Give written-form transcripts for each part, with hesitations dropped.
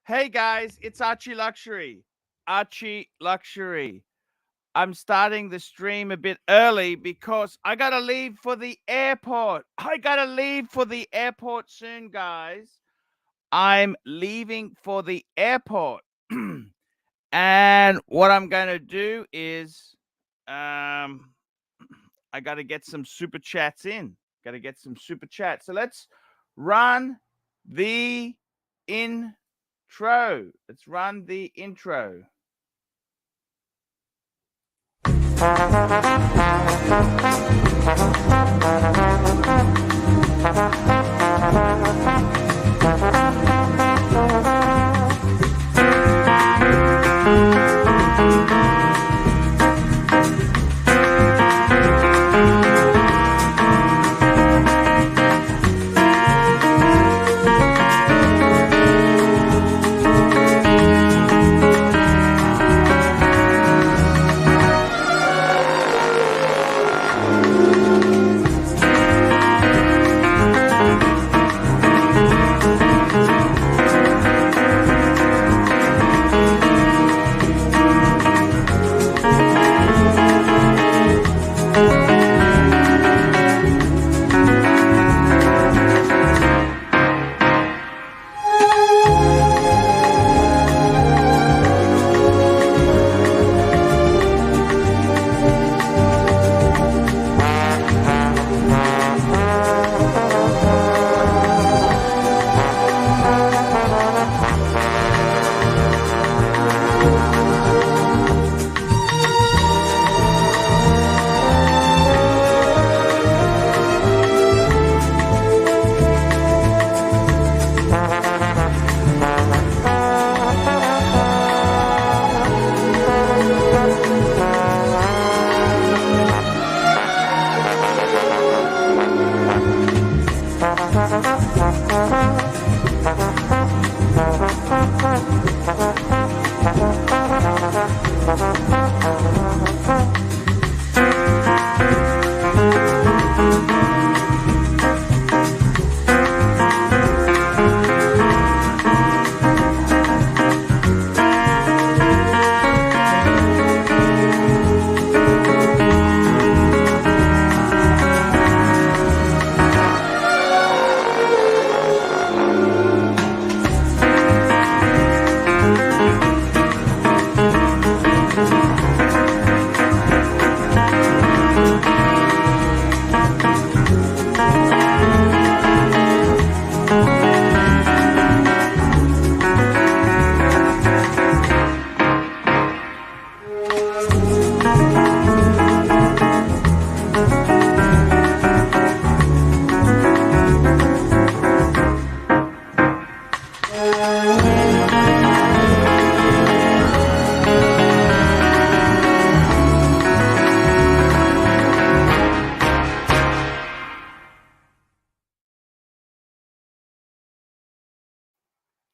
Hey guys, it's ArchieLuxury. ArchieLuxury. I'm starting the stream a bit early because I gotta leave for the airport. I gotta leave for the airport soon, guys. I'm leaving for the airport. And what I'm gonna do is I gotta get some super chats in. Gotta get some super chats. So let's run the intro. Let's run the intro.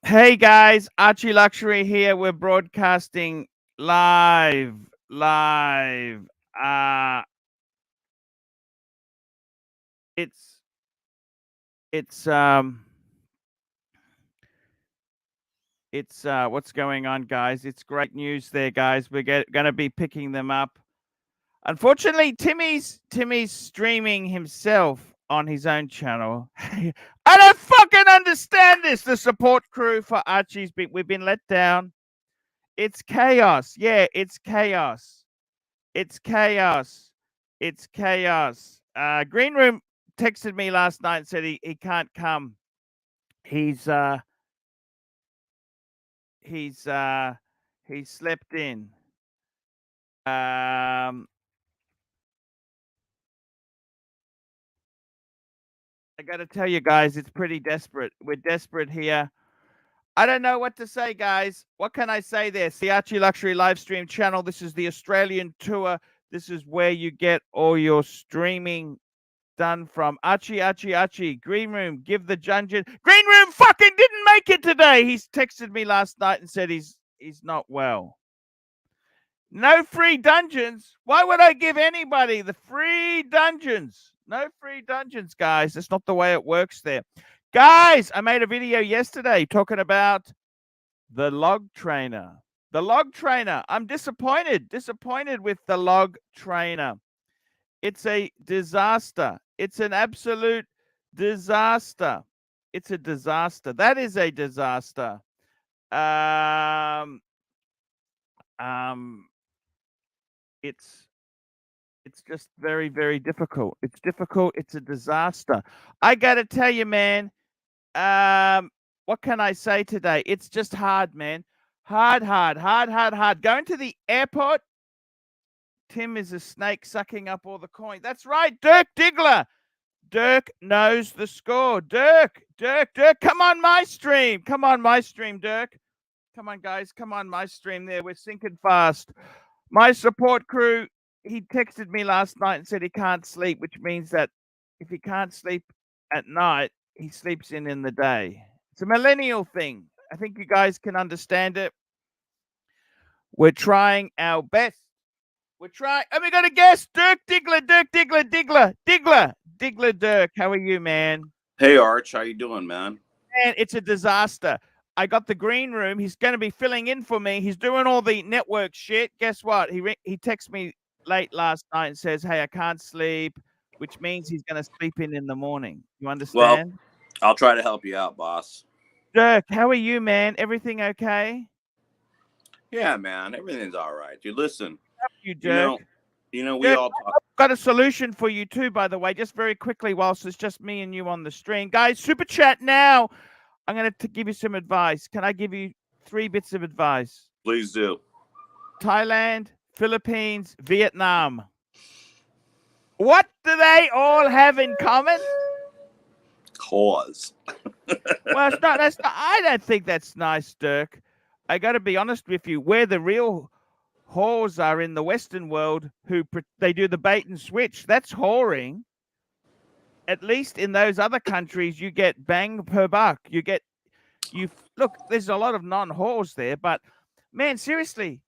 Hey guys, ArchieLuxury here. We're broadcasting live. Uh it's it's um it's what's going on, guys? It's great news there, guys. We're gonna be picking them up. Unfortunately, Timmy's streaming himself on his own channel. I don't fucking understand this. The support crew for we've been let down. It's chaos. Yeah, it's chaos. It's chaos. It's chaos. Green Room texted me last night and said he can't come. He's he slept in. I got to tell you guys, it's pretty desperate. We're desperate here. I don't know what to say, guys. What can I say there? It's the ArchieLuxury live stream channel. This is the Australian tour. This is where you get all your streaming done from. Archie. Green Room, give the dungeon. Green Room fucking didn't make it today. He's texted me last night and said he's not well. No free dungeons. Why would I give anybody the free dungeons? No free dungeons, guys. That's not the way it works there. Guys, I made a video yesterday talking about The log trainer. The log trainer. I'm disappointed. Disappointed with the log trainer. It's a disaster. It's an absolute disaster. It's a disaster. That is a disaster. Um, um, it's just very, very difficult. It's difficult. It's a disaster. I got to tell you, man, what can I say today? It's just hard, man. Hard, hard, hard, hard, hard. Going to the airport. Tim is a snake sucking up all the coin. That's right, Dirk Diggler. Dirk knows the score. Dirk, come on my stream. Come on my stream, Dirk. Come on, guys. Come on my stream there. We're sinking fast. My support crew, he texted me last night and said he can't sleep, which means that if he can't sleep at night, he sleeps in the day. It's a millennial thing. I think you guys can understand it. We're trying our best. We're trying. And we got a guest, Dirk Diggler, Diggler, Dirk. How are you, man? Hey, Arch. How you doing, man? Man, it's a disaster. I got the green room. He's going to be filling in for me. He's doing all the network shit. Guess what? He texted me late last night and says, hey, I can't sleep, which means he's going to sleep in the morning. You understand? Well, I'll try to help you out, boss. Dirk, how are you, man? Everything okay? Yeah, man. Everything's all right. Dude, listen. How are you, Dirk? You know, we Dirk, all talk. I've got a solution for you too, by the way, just very quickly whilst it's just me and you on the stream. Guys, super chat now. I'm going to give you some advice. Can I give you 3 bits of advice? Please do. Thailand, Philippines, Vietnam. What do they all have in common? Cause. Well, it's not. That's not. I don't think that's nice, Dirk. I got to be honest with you. Where the real whores are in the Western world, they do the bait and switch. That's whoring. At least in those other countries, you get bang per buck. Look. There's a lot of non-whores there, but man, seriously,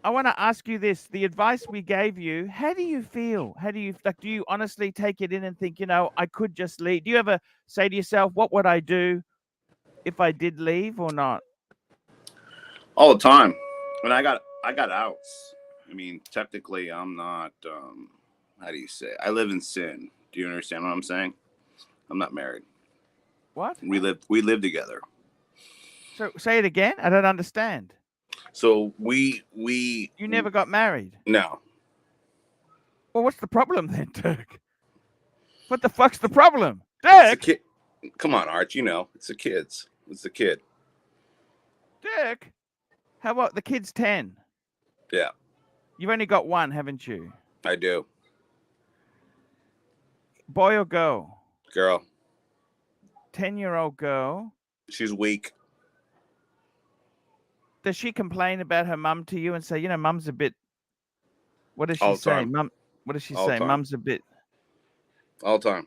I want to ask you this: the advice we gave you, how do you feel? How do you do you honestly take it in and think, I could just leave? Do you ever say to yourself, what would I do if I did leave or not? All the time. And I got outs. I mean, technically, I'm not. How do you say? I live in sin. Do you understand what I'm saying? I'm not married. What? We live together. So say it again. I don't understand. So you never got married? No. Well, what's the problem then, Dirk? What the fuck's the problem, Dirk? Come on, Arch. It's the kids. It's the kid. Dirk, how about the kid's 10? Yeah. You've only got one, haven't you? I do. Boy or girl? Girl. 10-year-old girl. She's weak. Does she complain about her mum to you and say, mum's a bit... What does she say? Mum, what does she say? Mum's a bit... All the time.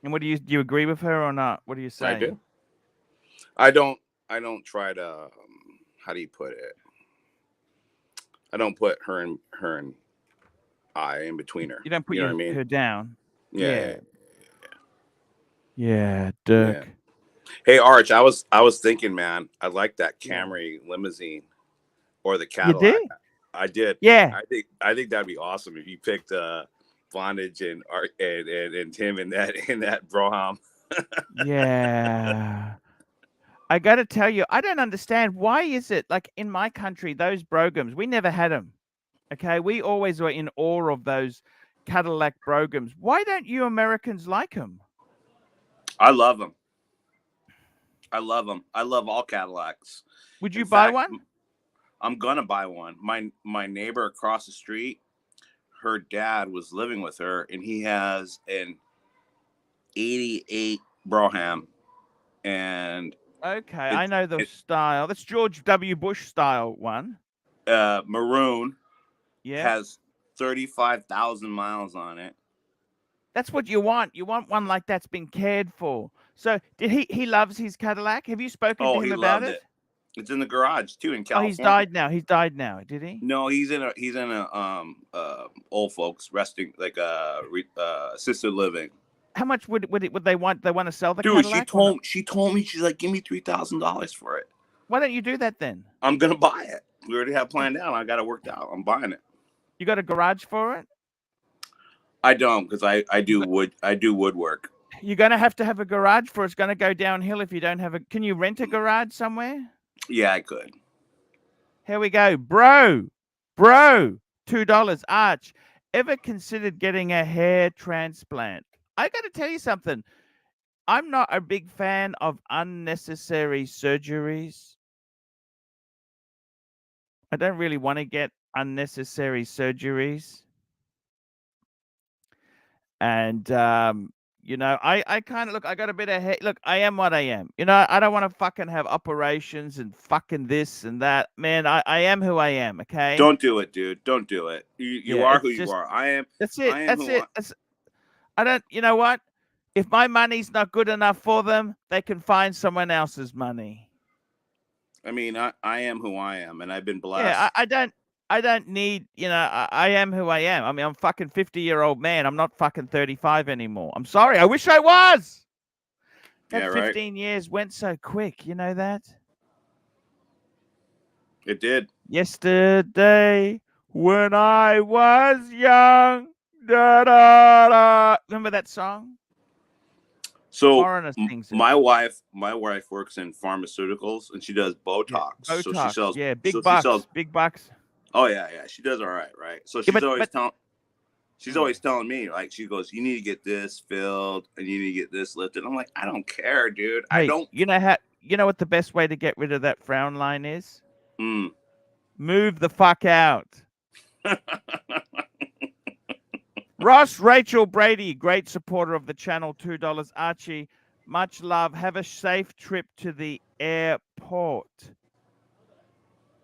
And what do you agree with her or not? What do you say? I do. I don't try to, how do you put it? I don't put her and I in between her. You don't put her down. Yeah. Yeah, Dirk. Yeah. Hey, Arch, I was thinking, man, I like that Camry limousine or the Cadillac. You did? I did. Yeah. I think that'd be awesome if you picked Bondage and Tim in that Broham. Yeah. I got to tell you, I don't understand. Why is it like in my country, those Brogans, we never had them. Okay. We always were in awe of those Cadillac Brogans. Why don't you Americans like them? I love them. I love all Cadillacs. Would you buy one? I'm going to buy one. My neighbor across the street, her dad was living with her, and he has an 88 Broham. And okay, I know the style. That's George W. Bush style one. Maroon. Yeah. Has 35,000 miles on it. That's what you want. You want one like that's been cared for. So did he loves his Cadillac? Have you spoken to him about it? It's in the garage too in California. Oh, he's died now. He's died now. Did he? No, he's in a old folks resting, like assisted living. How much would they want? They want to sell the Dude, Cadillac? she told me, she's like, give me $3,000 for it. Why don't you do that then? I'm gonna buy it. We already have planned out. I got it worked out. I'm buying it. You got a garage for it? I don't, because I do woodwork. You're gonna have to have a garage for it's gonna go downhill if you don't have a. Can you rent a garage somewhere? Yeah, I could. Here we go, bro. $2. Arch, ever considered getting a hair transplant? I got to tell you something. I'm not a big fan of unnecessary surgeries. I don't really want to get unnecessary surgeries. And you know, I kind of look. I got a bit of hair. Look, I am what I am. You know, I don't want to fucking have operations and fucking this and that. Man, I am who I am. Okay. Don't do it, dude. Don't do it. You are who you are. I am. That's it. I am That's who it. I don't. You know what? If my money's not good enough for them, they can find someone else's money. I mean, I am who I am, and I've been blessed. Yeah, I don't need, you know, I am who I am. I mean, I'm fucking 50-year-old man. I'm not fucking 35 anymore. I'm sorry. I wish I was. That Yeah, right. 15 years went so quick. You know that? It did. Yesterday, when I was young. Da, da, da. Remember that song? So Foreigner sings it. my wife works in pharmaceuticals, and she does Botox. Yeah, Botox. So she sells. Yeah, big so bucks. She sells, big bucks. Oh yeah. She does all right, right? So she's always telling me, like, she goes, "You need to get this filled, and you need to get this lifted." I'm like, I don't care, dude. Hey, I don't. You know what the best way to get rid of that frown line is? Move the fuck out. Ross Rachel Brady, great supporter of the channel, $2. Archie, much love. Have a safe trip to the airport.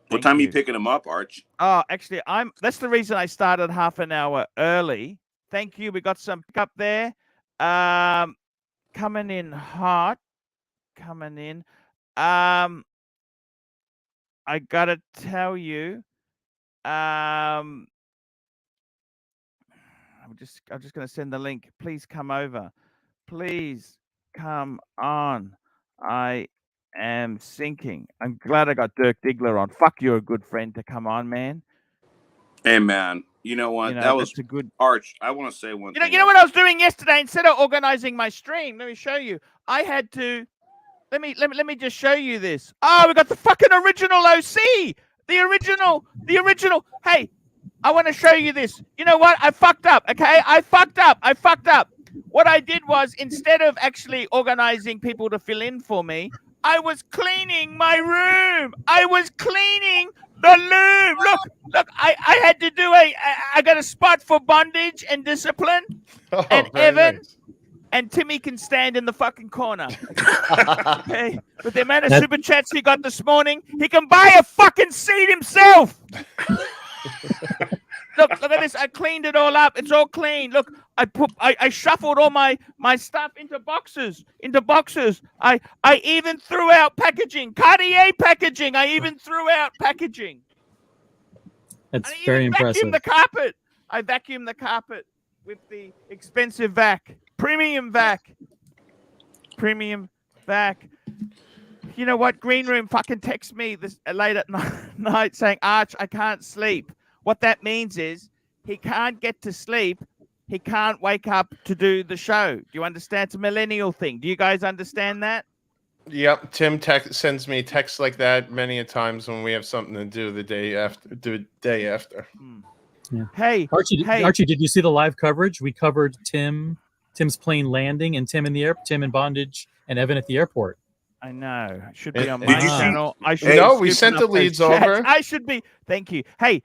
What time are you picking him up, Arch? Oh, actually, that's the reason I started half an hour early. Thank you. We got some pickup there. Coming in hot. Coming in. I gotta tell you. I'm just gonna send the link. Please come over. Please come on. I am sinking. I'm glad I got Dirk Diggler on. Fuck, you're a good friend to come on, man. Hey, man. You know what? That was a good Arch. I want to say one thing. You know what I was doing yesterday? Instead of organizing my stream, let me show you. I had to. Let me just show you this. Oh, we got the fucking original OC. The original. Hey, I want to show you this. You know what? I fucked up. Okay, I fucked up. What I did was, instead of actually organizing people to fill in for me, I was cleaning my room. I was cleaning the loom. Look, I had to do I got a spot for bondage and discipline. And Evan and Timmy can stand in the fucking corner. Okay? With the amount of super chats he got this morning, he can buy a fucking seat himself. Look at this. I cleaned it all up. It's all clean. Look, I shuffled all my stuff into boxes. I even threw out packaging. Cartier packaging. I even threw out packaging. That's very impressive. I vacuumed the carpet with the expensive vac. Premium vac. You know what? Green Room fucking text me this late at night saying, Arch, I can't sleep. What that means is he can't get to sleep. He can't wake up to do the show. Do you understand? It's a millennial thing. Do you guys understand that? Yep. Tim sends me texts like that many a times when we have something to do the day after. Yeah. Hey, Archie, did you see the live coverage? We covered Tim's plane landing and Tim in bondage and Evan at the airport. I know. It should be on my channel. We sent the leads over. I should be. Thank you. Hey,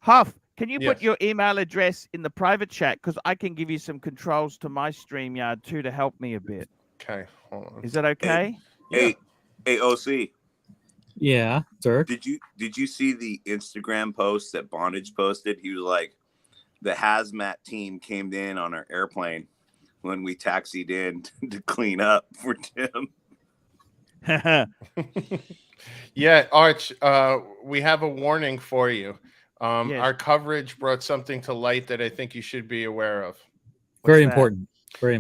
Huff, can you put your email address in the private chat? Because I can give you some controls to my StreamYard too to help me a bit. Okay. Hold on. Is that okay? Hey, OC. Yeah, Dirk. Did you see the Instagram post that Bondage posted? He was like, the hazmat team came in on our airplane when we taxied in to clean up for Tim. Yeah, Arch, we have a warning for you. Our coverage brought something to light that I think you should be aware of. Very important.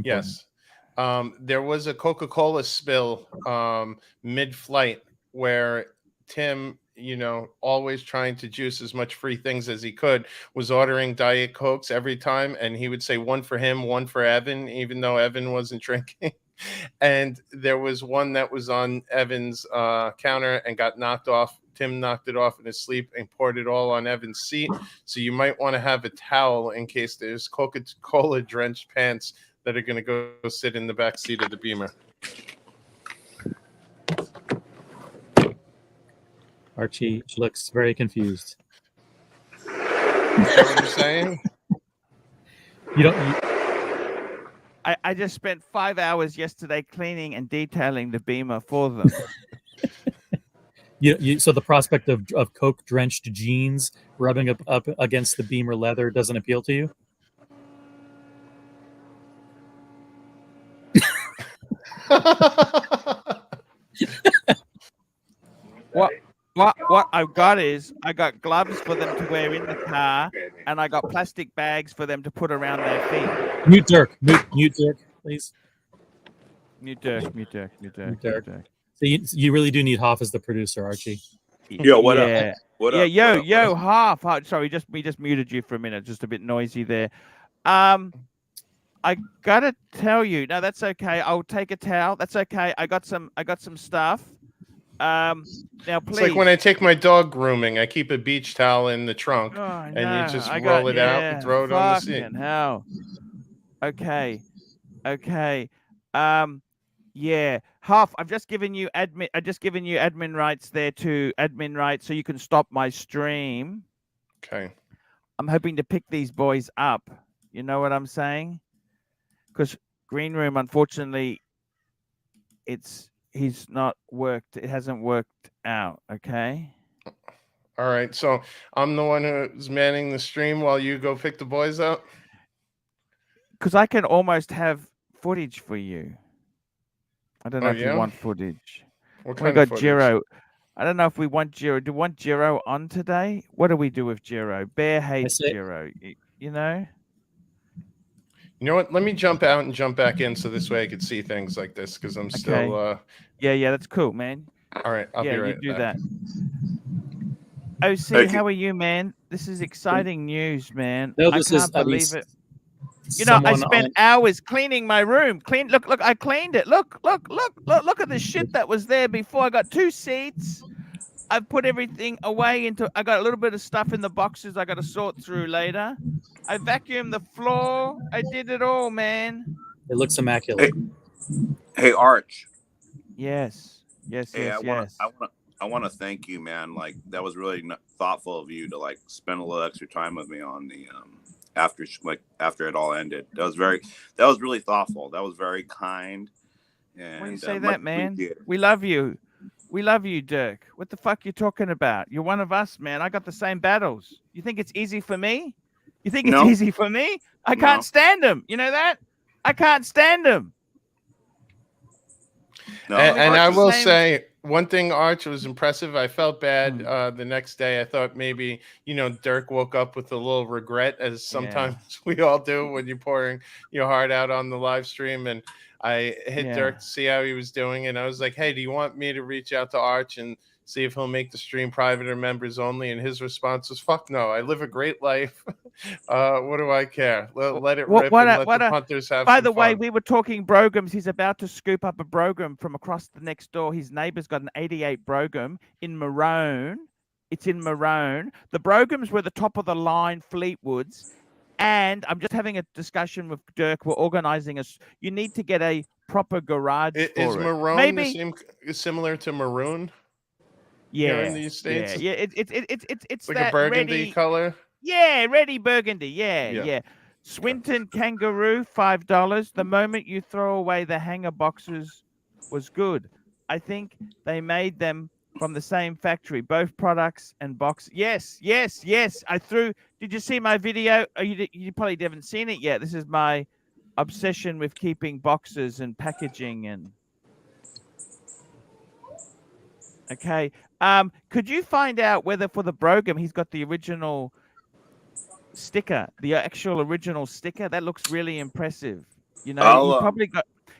Yes. There was a Coca-Cola spill mid-flight where Tim, always trying to juice as much free things as he could, was ordering Diet Cokes every time, and he would say one for him, one for Evan, even though Evan wasn't drinking. And there was one that was on Evan's counter and got knocked off. Tim knocked it off in his sleep and poured it all on Evan's seat. So you might want to have a towel in case there's Coca-Cola drenched pants that are going to go sit in the back seat of the Beamer. Archie looks very confused. Is that what you're saying? I just spent 5 hours yesterday cleaning and detailing the Beamer for them. So the prospect of Coke drenched jeans rubbing up against the Beamer leather doesn't appeal to you? What I've got is I got gloves for them to wear in the car, and I got plastic bags for them to put around their feet. Mute Dirk, please. Mute Dirk. So you really do need Hoff as the producer, Archie. Yo, what up? What up? Yo, Hoff. Sorry, we just muted you for a minute. Just a bit noisy there. I gotta tell you. No, that's okay. I'll take a towel. That's okay. I got some stuff. Now, please. It's like when I take my dog grooming, I keep a beach towel in the trunk, and you just roll it out and throw it on the seat. Hell. Okay. Yeah. Huff, I've just given you admin rights there to admin rights, so you can stop my stream. Okay. I'm hoping to pick these boys up. You know what I'm saying? Because Green Room, unfortunately, he's not worked. It hasn't worked out. Okay. All right. So I'm the one who's manning the stream while you go pick the boys up. Because I can almost have footage for you. I don't know if you want footage. What kind of footage? Jiro. I don't know if we want Jiro. Do we want Jiro on today? What do we do with Jiro? Bear hates Jiro. You know? You know what? Let me jump out and jump back in so this way I could see things like this because I'm still... Yeah, that's cool, man. All right, I'll be right back. You do that. OC, how are you, man? This is exciting news, man. I can't believe it. You know, I spent hours cleaning my room. Look, I cleaned it. Look at the shit that was there before. I got 2 seats. I put everything away I got a little bit of stuff in the boxes I got to sort through later. I vacuumed the floor. I did it all, man. It looks immaculate. Hey, Arch. Yes. I want to thank you, man. Like, that was really thoughtful of you to like spend a little extra time with me on the after it all ended. That was really thoughtful. That was very kind. And when you say that, man, we love you. We love you, Dirk. What the fuck you talking about? You're one of us, man. I got the same battles. You think it's easy for me? You think it's easy for me? I can't stand them. You know that? I can't stand them. No, and I will say one thing, Arch, was impressive. I felt bad the next day. I thought maybe, Dirk woke up with a little regret, as sometimes we all do when you're pouring your heart out on the live stream. And I hit Dirk to see how he was doing. And I was like, hey, do you want me to reach out to Arch and see if he'll make the stream private or members only? And his response was, fuck no, I live a great life. What do I care? Let it rip and let the punters have By the fun. way, we were talking Brograms. He's about to scoop up a Brogram from across the next door. His neighbor's got an 88 Brogram in maroon. It's in maroon. The Brograms were the top of the line Fleetwoods. And I'm just having a discussion with Dirk. We're organizing you need to get a proper garage for Is it. maroon Maybe similar to maroon? Yeah, here in these states? Yeah. It's like that a burgundy color. Yeah, ready burgundy. Yeah. Swinton Kangaroo, $5. The moment you throw away the hanger boxes was good. I think they made them from the same factory, both products and box. Yes. Did you see my video? Oh, you probably haven't seen it yet. This is my obsession with keeping boxes and packaging and. Okay. Could you find out whether for the Brogram he's got the original sticker, the actual original sticker? That looks really impressive. You know,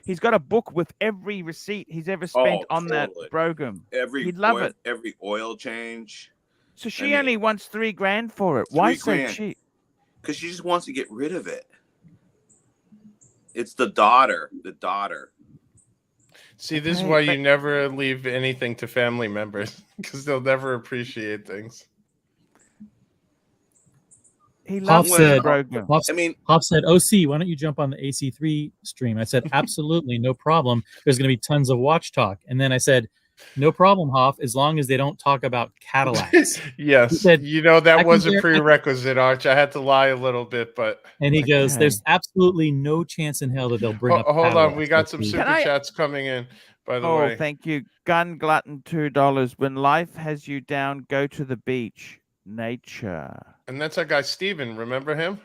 He's got a book with every receipt he's ever spent Oh, on that totally. program. Every He'd love it. every oil change. So she only wants $3,000 for it. Why so $3,000. cheap? Because she just wants to get rid of it. It's the daughter. The daughter. See, this is Okay, why but- you never leave anything to family members, because they'll never appreciate things. He Hop loves said, the program. I mean, Hop said, OC, why don't you jump on the AC3 stream? I said, absolutely, no problem. There's going to be tons of watch talk. And then I said, no problem, Hoff, as long as they don't talk about Cadillacs. Yes, He said, you know that I was a can- prerequisite, Arch. I had to lie a little bit, but And he goes, Okay. there's absolutely no chance in hell that they'll bring up hold on. We Cadillacs, got some OC. super I- chats coming in, by the Oh, way. thank you. Gun Glutton, $2. When life has you down, go to the beach. Nature. And that's our guy Steven. Remember him?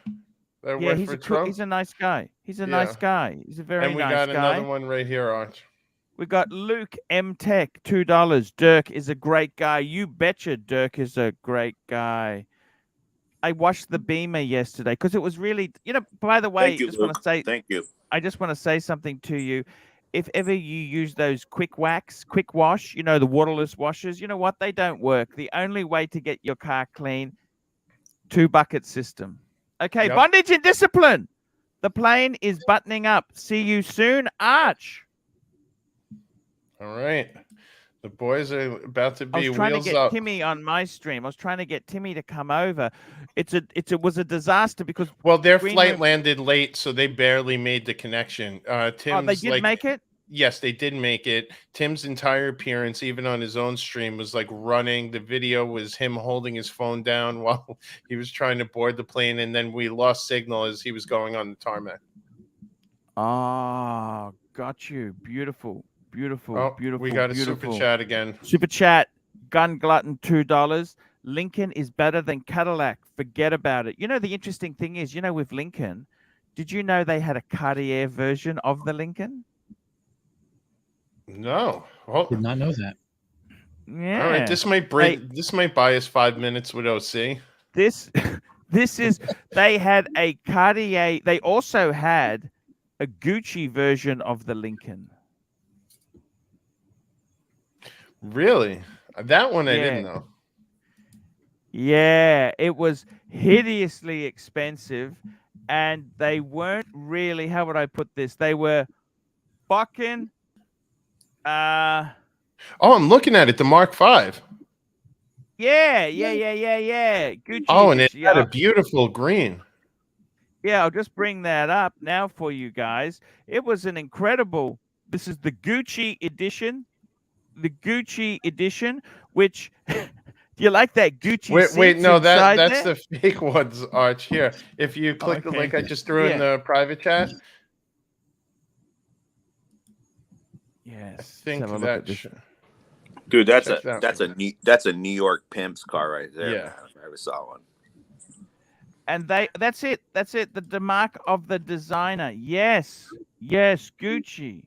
That Yeah, worked he's for a Trump. he's a nice guy. He's a Yeah. nice guy. He's a very And we nice got guy. another one right here, Arch. We got Luke M Tech, $2. Dirk is a great guy. You betcha Dirk is a great guy. I watched the Beamer yesterday because it was really, by the way, thank you, just want to Luke. say Thank you. I just want to say something to you. If ever you use those quick wash, the waterless washers, you know what? They don't work. The only way to get your car clean, 2-bucket system. Okay, Yep. bondage and discipline. The plane is buttoning up. See you soon, Arch. All right. The boys are about to I be was trying to wheels get up. Timmy on my stream. I was trying to get Timmy to come over. It was a disaster because Well, their Green flight Room- landed late, so they barely made the connection. Tim's they did make it. Yes, they did make it. Tim's entire appearance, even on his own stream, was like running. The video was him holding his phone down while he was trying to board the plane, and then we lost signal as he was going on the tarmac. Oh, got you. Beautiful, beautiful, Oh, beautiful. we got a beautiful. super chat again. Super chat. Gun Glutton, $2. Lincoln is better than Cadillac. Forget about it. The interesting thing is, with Lincoln, did you know they had a Cartier version of the Lincoln? No. Well, Did not know that. Yeah. all right. This might buy us 5 minutes with OC. This is they had a Cartier. They also had a Gucci version of the Lincoln. Really? That one I Yeah. didn't know. Yeah, it was hideously expensive, and they weren't really. How would I put this? They were fucking. Oh, I'm looking at it. The Mark V. Yeah. Gucci. Oh, and it edition. had a beautiful green. Yeah, I'll just bring that up now for you guys. It was an incredible. This is the Gucci edition. The Gucci edition, which do you like that Gucci? Wait, seats no, inside that's there? the fake ones, Arch. Here, if you click the Okay. link I just threw in the private chat, Yes. I think let's have a look at that. this. Dude, that's Check that that's a New York pimp's car right there. Yeah. Man, if I ever saw one. And that's it. The mark of the designer. Yes, Gucci.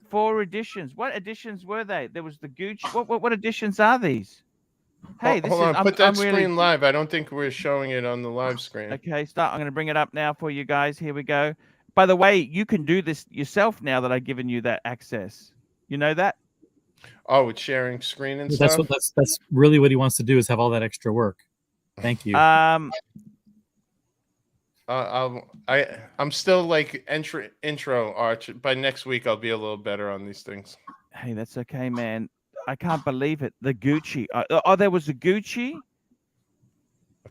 4 editions. What editions were they? There was the Gucci. What editions are these? Hey, this Hold is. on, put that I'm screen really, live. I don't think we're showing it on the live screen. Okay, start. I'm going to bring it up now for you guys. Here we go. By the way, you can do this yourself now that I've given you that access. You know that? Oh, it's sharing screen and That's stuff. that's really what he wants to do is have all that extra work. Thank you. Um. I'm still like intro Arch. By next week, I'll be a little better on these things. Hey, that's okay, man. I can't believe it. The Gucci. There was a Gucci.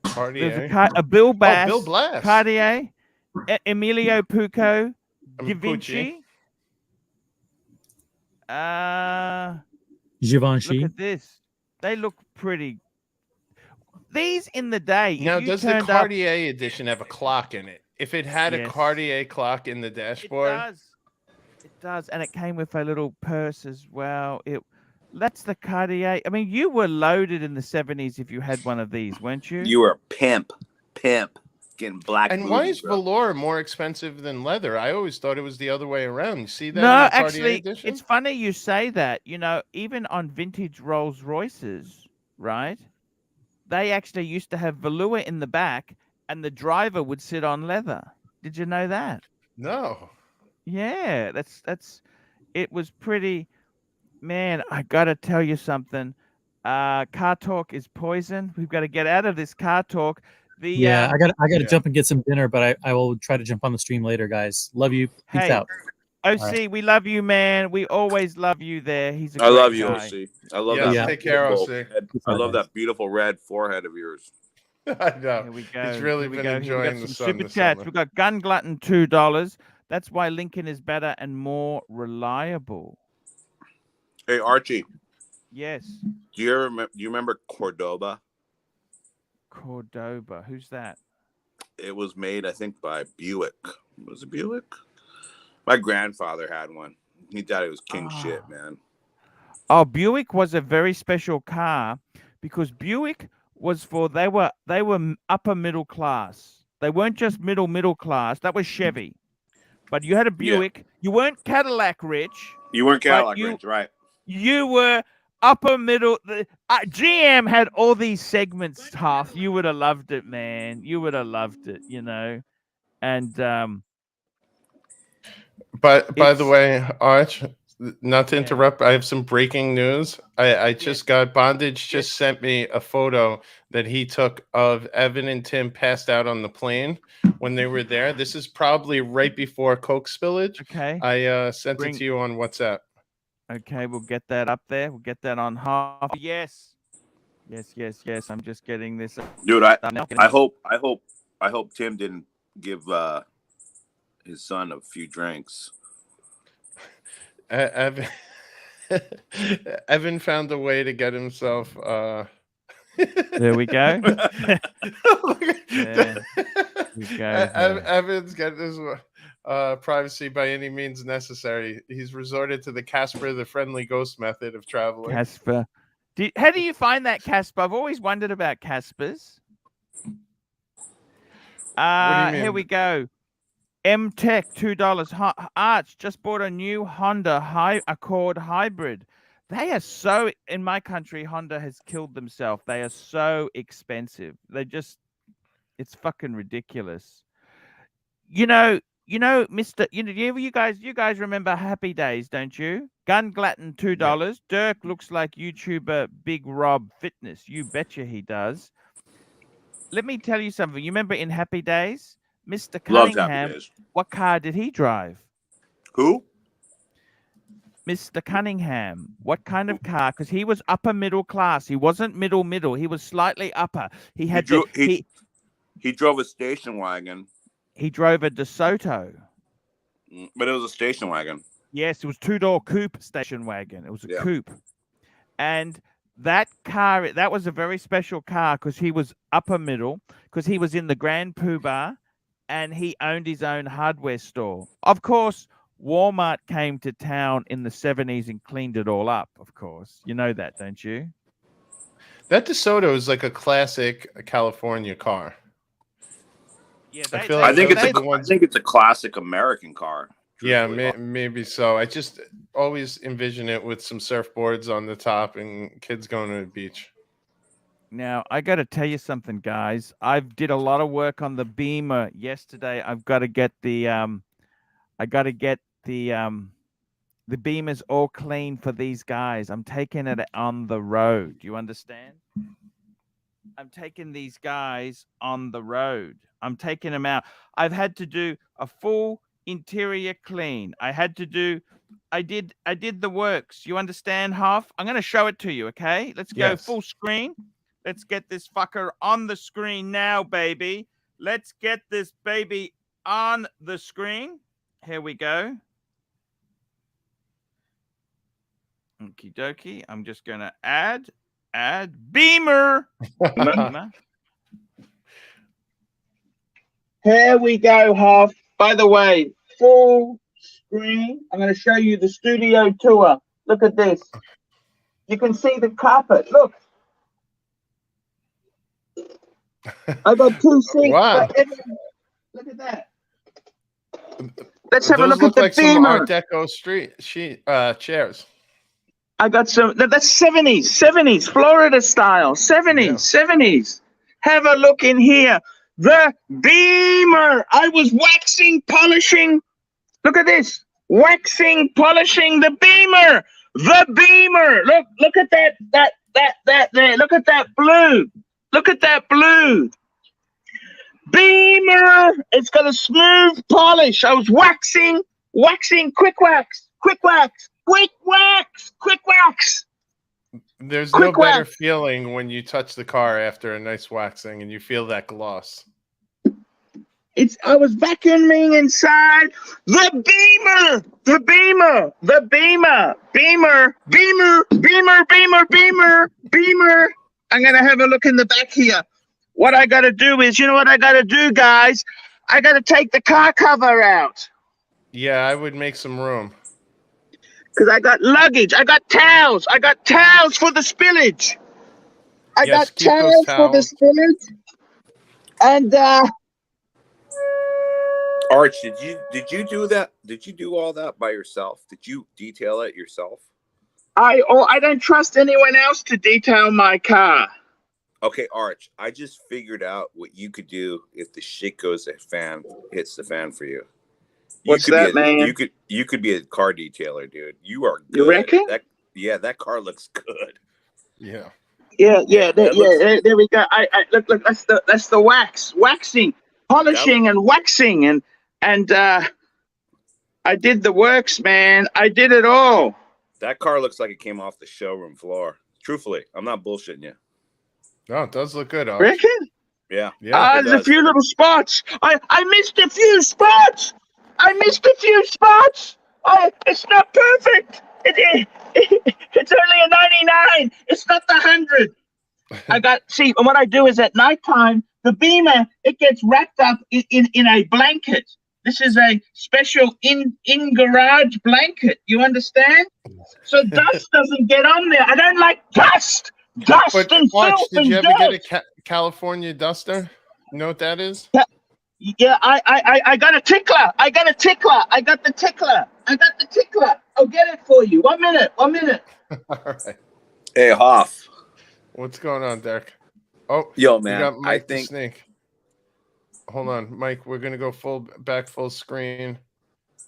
Cartier. There's a Bill Bass. Bill Blass. Cartier. Emilio Puccio. Pucci. Givenchy. Look Givenchy. at this. They look pretty. These in the day. if Now, you does the turned up- Cartier edition have a clock in it? If it had a Yes. Cartier clock in the It dashboard, does. It does, and it came with a little purse as well. That's the Cartier. I mean, you were loaded in the 70s if you had one of these, weren't you? You were a pimp, getting black. and why booties, is bro. velour more expensive than leather? I always thought it was the other way around. You see that? No, in the Cartier actually, edition? it's funny you say that. Even on vintage Rolls Royces, right? They actually used to have velour in the back, and the driver would sit on leather. Did you know that? No. Yeah, it was pretty. Man, I gotta tell you something. Car talk is poison. We've got to get out of this car talk. The Yeah, I got to Yeah. jump and get some dinner, but I will try to jump on the stream later, guys. Love you. Peace Hey, out. OC, we love you, man. We always love you there. He's a I great love you, guy. OC. I love Yes, that. take care, beautiful OC. red- Peace I out, love guys. that beautiful red forehead of yours. I know. Here we go. He's really Here we been go. Here we got enjoying the some sun super this chats. summer. We got Gun Glutton $2. That's why Lincoln is better and more reliable. Hey, Archie, Yes, do you remember Cordoba? Cordoba. Who's that? It was made, I think, by Buick. Was it Buick? My grandfather had one. He thought it was king shit, man. Oh, Buick was a very special car because Buick was for they were upper middle class. They weren't just middle class. That was Chevy. But you had a Buick. You weren't Cadillac rich. You weren't But Cadillac you- rich, right? You were upper middle. GM had all these segments, Huff. You would have loved it, man. You would have loved it, you know. And But by the It's- way, Arch, not to Yeah. interrupt, I have some breaking news. I just got Bondage Yes. just sent me a photo that he took of Evan and Tim passed out on the plane when they were there. This is probably right before Coke spillage. okay. I sent Bring- it to you on WhatsApp. Okay, we'll get that up there. We'll get that on half. Yes. Yes. I'm just getting this. Dude, up I now. hope Tim didn't give his son a few drinks. Evan, Evan found a way to get himself. There we go. Look at There that. we go there. Evan's getting his privacy by any means necessary. He's resorted to the Casper the Friendly Ghost method of traveling. Casper. How do you find that, Casper? I've always wondered about Caspers. What do you Here mean? we go. M Tech $2. Arch just bought a new Honda Accord hybrid. They are so in my country. Honda has killed themselves. They are so expensive. It's fucking ridiculous. You know, Mr. You guys remember Happy Days, don't you? Gun Glutton $2. Dirk looks like YouTuber Big Rob Fitness. You betcha he does. Let me tell you something. You remember in Happy Days, Mr. Loved Happy Cunningham? Days. What car did he drive? Who? Mr. Cunningham. What kind of car? Because he was upper middle class. He wasn't middle. He was slightly upper. He had He drove a station wagon, he drove a DeSoto. but it was a station wagon. Yes, it was two-door coupe station wagon. It was a Yeah. coupe. And that car, that was a very special car because he was upper middle, because he was in the Grand Poobah and he owned his own hardware store. Of course, Walmart came to town in the 70s and cleaned it all up, of course. You know that, don't you? That DeSoto is like a classic California car. Yeah, I feel like I think those are the I ones. think it's a classic American car. Yeah, truthfully. maybe so. I just always envision it with some surfboards on the top and kids going to the beach. Now, I got to tell you something, guys. I did a lot of work on the Beamer yesterday. I've got to get the the Beamers all clean for these guys. I'm taking it on the road. You understand? I'm taking these guys on the road. I'm taking them out. I've had to do a full interior clean. I did the works. You understand, Huff? I'm going to show it to you, okay? Let's go Yes. full screen. Let's get this fucker on the screen now, baby. Let's get this baby on the screen. Here we go. Okie dokie. I'm just going to add Beamer. Beamer. Here we go, Huff. By the way, full screen. I'm going to show you the studio tour. Look at this. You can see the carpet. Look. I got 2 seats. Wow. For everyone. Look at that. Let's have a Those look look at the like some Beamer. Art Deco chairs. I got some. That's 70s, Florida style. 70s. Have a look in here. The Beamer. I was waxing, polishing Look at this. Waxing, polishing the Beamer. The Beamer. Look at that there. Look at that blue. Look at that blue. Beamer. It's got a smooth polish. I was waxing, quick wax. There's Quick no better wax. feeling when you touch the car after a nice waxing and you feel that gloss. I was vacuuming inside the Beamer. I'm gonna have a look in the back here. What I gotta do is, you know what I gotta do, guys? I gotta take the car cover out. Yeah, I would make some room. Because I got luggage. I got towels. For the spillage. I Yes, got keep those towels for the towels. spillage. And Arch, did you do that? Did you do all that by yourself? Did you detail it yourself? I don't trust anyone else to detail my car. Okay, Arch, I just figured out what you could do if the shit hits the fan for you. What's that, man? You could be a car detailer, dude. You are good. You reckon? That car looks good. Yeah. Yeah. There we go. I look. That's the waxing, polishing, and waxing, and I did the works, man. I did it all. That car looks like it came off the showroom floor. Truthfully, I'm not bullshitting you. No, it does look good, Arch. Reckon? Yeah. Yeah. There's a few little spots. I missed a few spots. It's not perfect. It's only a 99. It's not the 100. See, and what I do is at nighttime, the Beamer, it gets wrapped up in a blanket. This is a special in-garage blanket. You understand? So dust doesn't get on there. I don't like dust. But And Arch, filth did and you ever dirt. get a California duster? You know what that is? Yeah, I got a tickler. I got the tickler. I'll get it for you. 1 minute. All right. Hey, Hoff. What's going on, Derek? Oh, Yo, we man. got Mike I the think Snake. Hold on, Mike. We're gonna go full screen.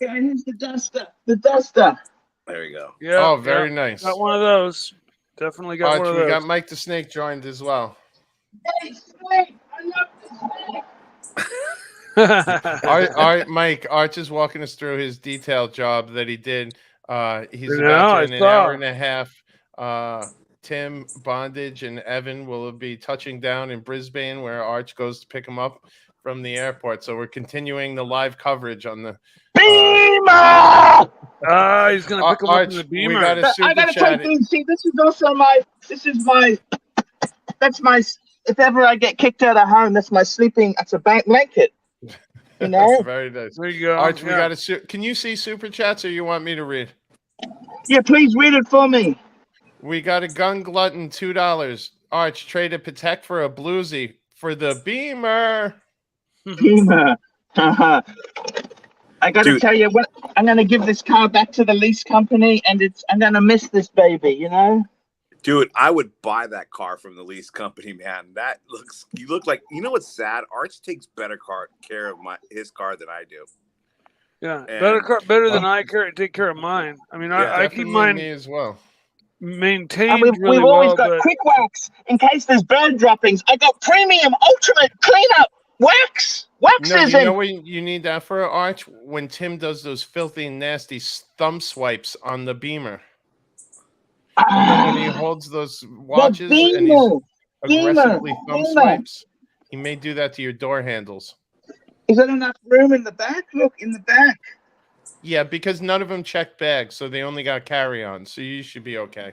Yeah, here's the duster. there you go. Yeah. Oh, very nice. Got one of those. Definitely got Arch, one of we those. got Mike the Snake joined as well. Hey, Snake, I love the Snake. Mike, Arch is walking us through his detail job that he did. He's Yeah, about to, I in an saw. hour and a half. Tim, Bondage, and Evan will be touching down in Brisbane, where Arch goes to pick him up from the airport. So we're continuing the live coverage on the Beamer! He's gonna pick him up Arch, in the we Beamer. got a I super gotta chat. take these. See, that's my, if ever I get kicked out of home, that's my sleeping, that's a blanket. You know? Very nice. There you go. Arch, we Yeah. got a can you see super chats or you want me to read? Yeah, please read it for me. We got a gun glutton, $2. Arch traded Patek for a bluesy for the Beamer. Beamer. I gotta Dude. tell you what, I'm gonna give this car back to the lease company, and I'm gonna miss this baby, you know? Dude, I would buy that car from the lease company, man. You look like, you know what's sad? Arch takes better care of his car than I do. Yeah. And- Better than I take care of mine. I mean, Yeah, I keep Definitely mine me as well. maintained And really we've always well, got but quick wax in case there's bird droppings. I got premium ultimate cleanup wax. No, Waxes you know and what you need that for, Arch? When Tim does those filthy, nasty thumb swipes on the Beamer. You know, when he holds those watches and he's aggressively thumb swipes, he may do that to your door handles. Is there enough room in the back? Look, in the back. Yeah, because none of them checked bags, so they only got carry-on, so you should be okay.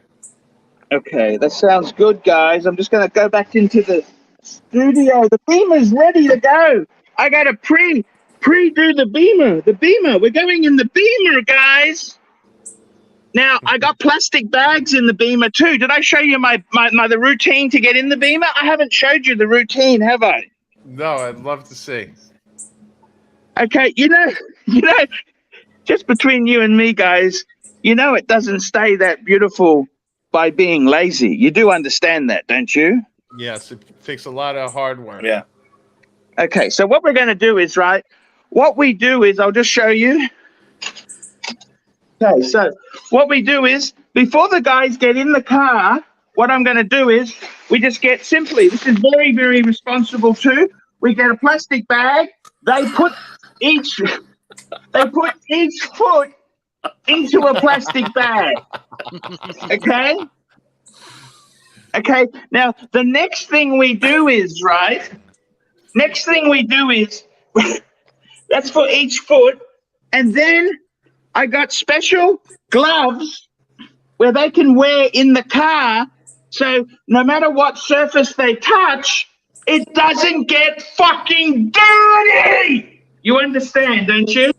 Okay, that sounds good, guys. I'm just going to go back into the studio. The Beamer's ready to go. I got to pre-do the Beamer. The Beamer. We're going in the Beamer, guys. Now, I got plastic bags in the Beamer, too. Did I show you the routine to get in the Beamer? I haven't showed you the routine, have I? No, I'd love to see. Okay, you know, just between you and me, guys, you know it doesn't stay that beautiful by being lazy. You do understand that, don't you? Yes, it takes a lot of hard work. Yeah. Okay, so what we're going to do is, I'll just show you. Okay, so what we do is, before the guys get in the car, what I'm going to do is, we just get simply, this is very, very responsible too. We get a plastic bag. They put each foot into a plastic bag. Okay? Okay, now the next thing we do is, right? Next thing we do is, that's for each foot. And then I got special gloves where they can wear in the car. So no matter what surface they touch, it doesn't get fucking dirty. You understand, don't you?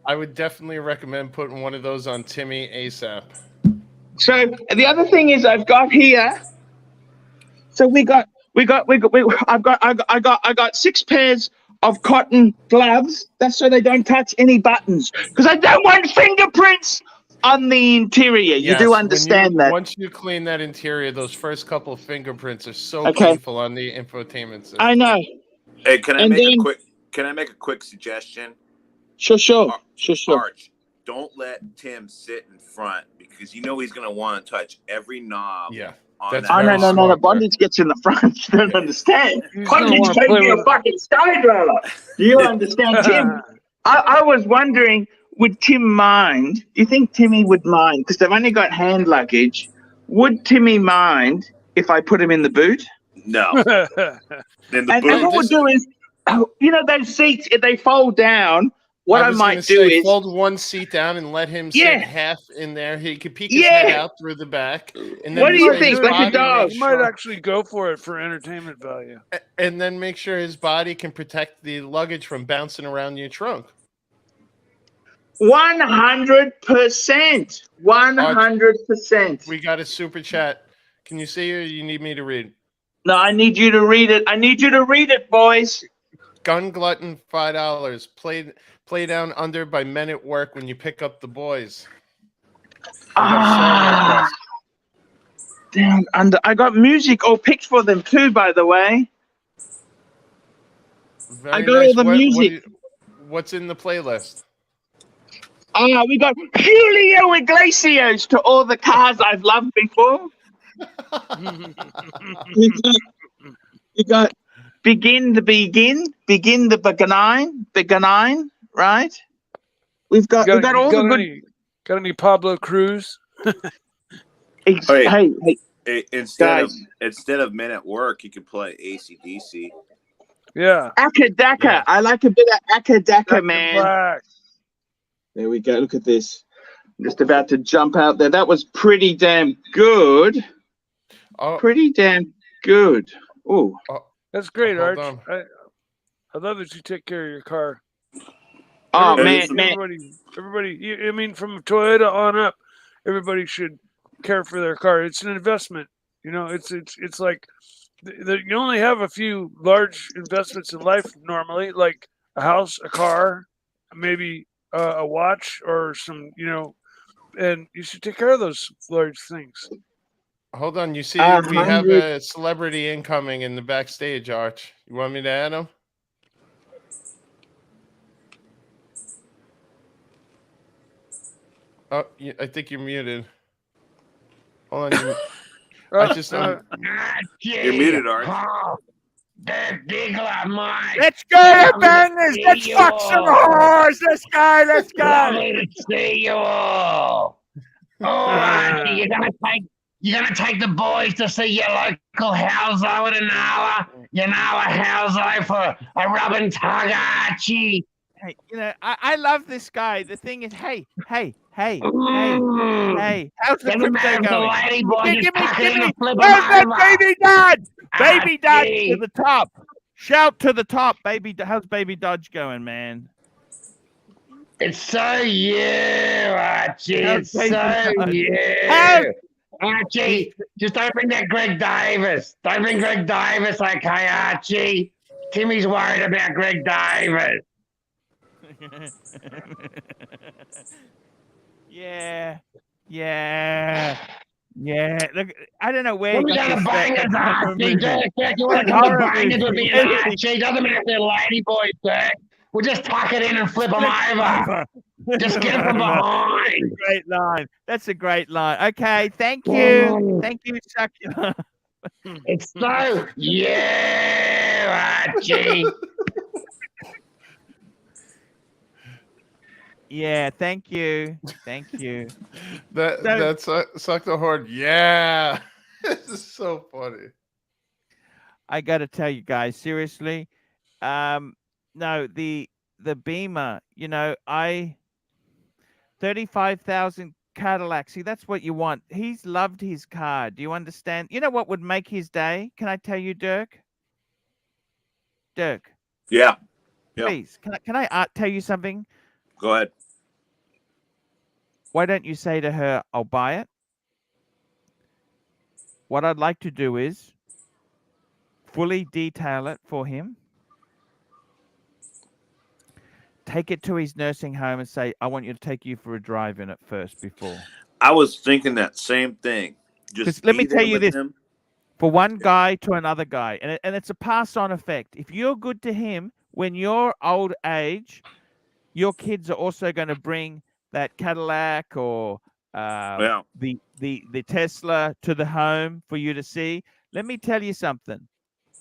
I would definitely recommend putting one of those on Timmy ASAP. So the other thing is I've got here. So I got 6 pairs of cotton gloves. That's so they don't touch any buttons, because I don't want fingerprints on the interior. You Yes, do understand that. Once you clean that interior, those first couple of fingerprints are so Okay. painful on the infotainment system. I know. Hey, can I And make then- a quick? Can I make a quick suggestion? Sure. Arch, don't let Tim sit in front, because you know he's gonna want to touch every knob. Yeah. On That's that. Oh, very no. smart, Bondage gets in the front. You don't understand. He's gonna Bondage wanna can't play be with a it. fucking skydrower. Do you understand, Tim? I was wondering, would Tim mind? Do you think Timmy would mind? Because they've only got hand luggage. Would Timmy mind if I put him in the boot? No. In the And boot. what we'll do is, you know, those seats, if they fold down, what I was might gonna do say, is, fold one seat down and let him Yeah. sit half in there. He could peek his head out through the back. And then What do make you sure his think? Like a body dog? makes You might sure- actually go for it for entertainment value. And then make sure his body can protect the luggage from bouncing around your trunk. 100%. 100%. We got a super chat. Can you see, or you need me to read? No, I need you to read it. I need you to read it, boys. Gun Glutton, $5. Play down under by Men at Work when you pick up the boys. We got a song request. Down under. I got music all picked for them too, by the way. Very I got all the music. What's in the playlist? We got Julio Iglesias to all the cars I've loved before. You got begin the beginning, right? We've got all the good. Got any Pablo Cruz? Hey, Instead guys. of Men at Work, you could play AC/DC. Yeah. Akadaka. Yeah. I like a bit of Akadaka, Back in man. black. There we go. Look at this. I'm just about to jump out there. That was pretty damn good. Oh, Pretty damn good. Oh, That's great, Hold Arch. on. I love that you take care of your car. oh Everybody- man. Everybody. I mean, from Toyota on up, everybody should care for their car. It's an investment. You know, it's like you only have a few large investments in life normally, like a house, a car, maybe a watch, or some, you know, and you should take care of those large things. hold on. You see, 100. we have a celebrity incoming in the backstage, Arch. You want me to add him? Oh, I think you're muted. Hold on. I just You're muted, Arch. Let's go, bangers. Let's fuck some whores. Let's go. Let's go. Lovely to see you all. All right, you're gonna take the boys to see your local houso at an hour. You know, a houso for a rub and tug, Archie. Hey, you know, I love this guy. The thing is, hey. Mm. Hey, how's the Doesn't crypto matter if the going? lady boy Give just pack it in me. and flip Where's him that over. baby Dodge? Baby Dodge to Archie. the top. Shout to the top, baby. How's baby Dodge going, man? It's so you, Archie. It's so you. How's- Archie, just don't bring that Greg Davis. Don't bring Greg Davis, okay, Archie? Timmy's worried about Greg Davis. Yeah. Look, I don't know where. When we he got got this a bangers, horror Archie, movie. Dirk, you want to come Horror to bangers movie. with me and Archie? Doesn't matter if they're lady boys, Dirk. We'll just tuck it in and flip them over. Just get from behind. Great line. That's a great line. Okay, thank you. Thank you, Succulent. It's so yeah, Archie. Yeah, thank you. Thank you. That's suck the horn. Yeah. This is so funny. I got to tell you guys, seriously. No, the Beamer, 35,000 Cadillac. See, that's what you want. He's loved his car. Do you understand? You know what would make his day? Can I tell you, Dirk? Dirk, Yeah. Yeah. please. Can I tell you something? Go ahead. Why don't you say to her, I'll buy it? What I'd like to do is fully detail it for him. Take it to his nursing home and say, I want you to take you for a drive in it first before. I was thinking that same thing. Just let me be there tell you with this. him. For one guy to another guy. And it's a pass-on effect. If you're good to him, when you're old age, your kids are also going to bring that Cadillac or the Tesla to the home for you to see. Let me tell you something.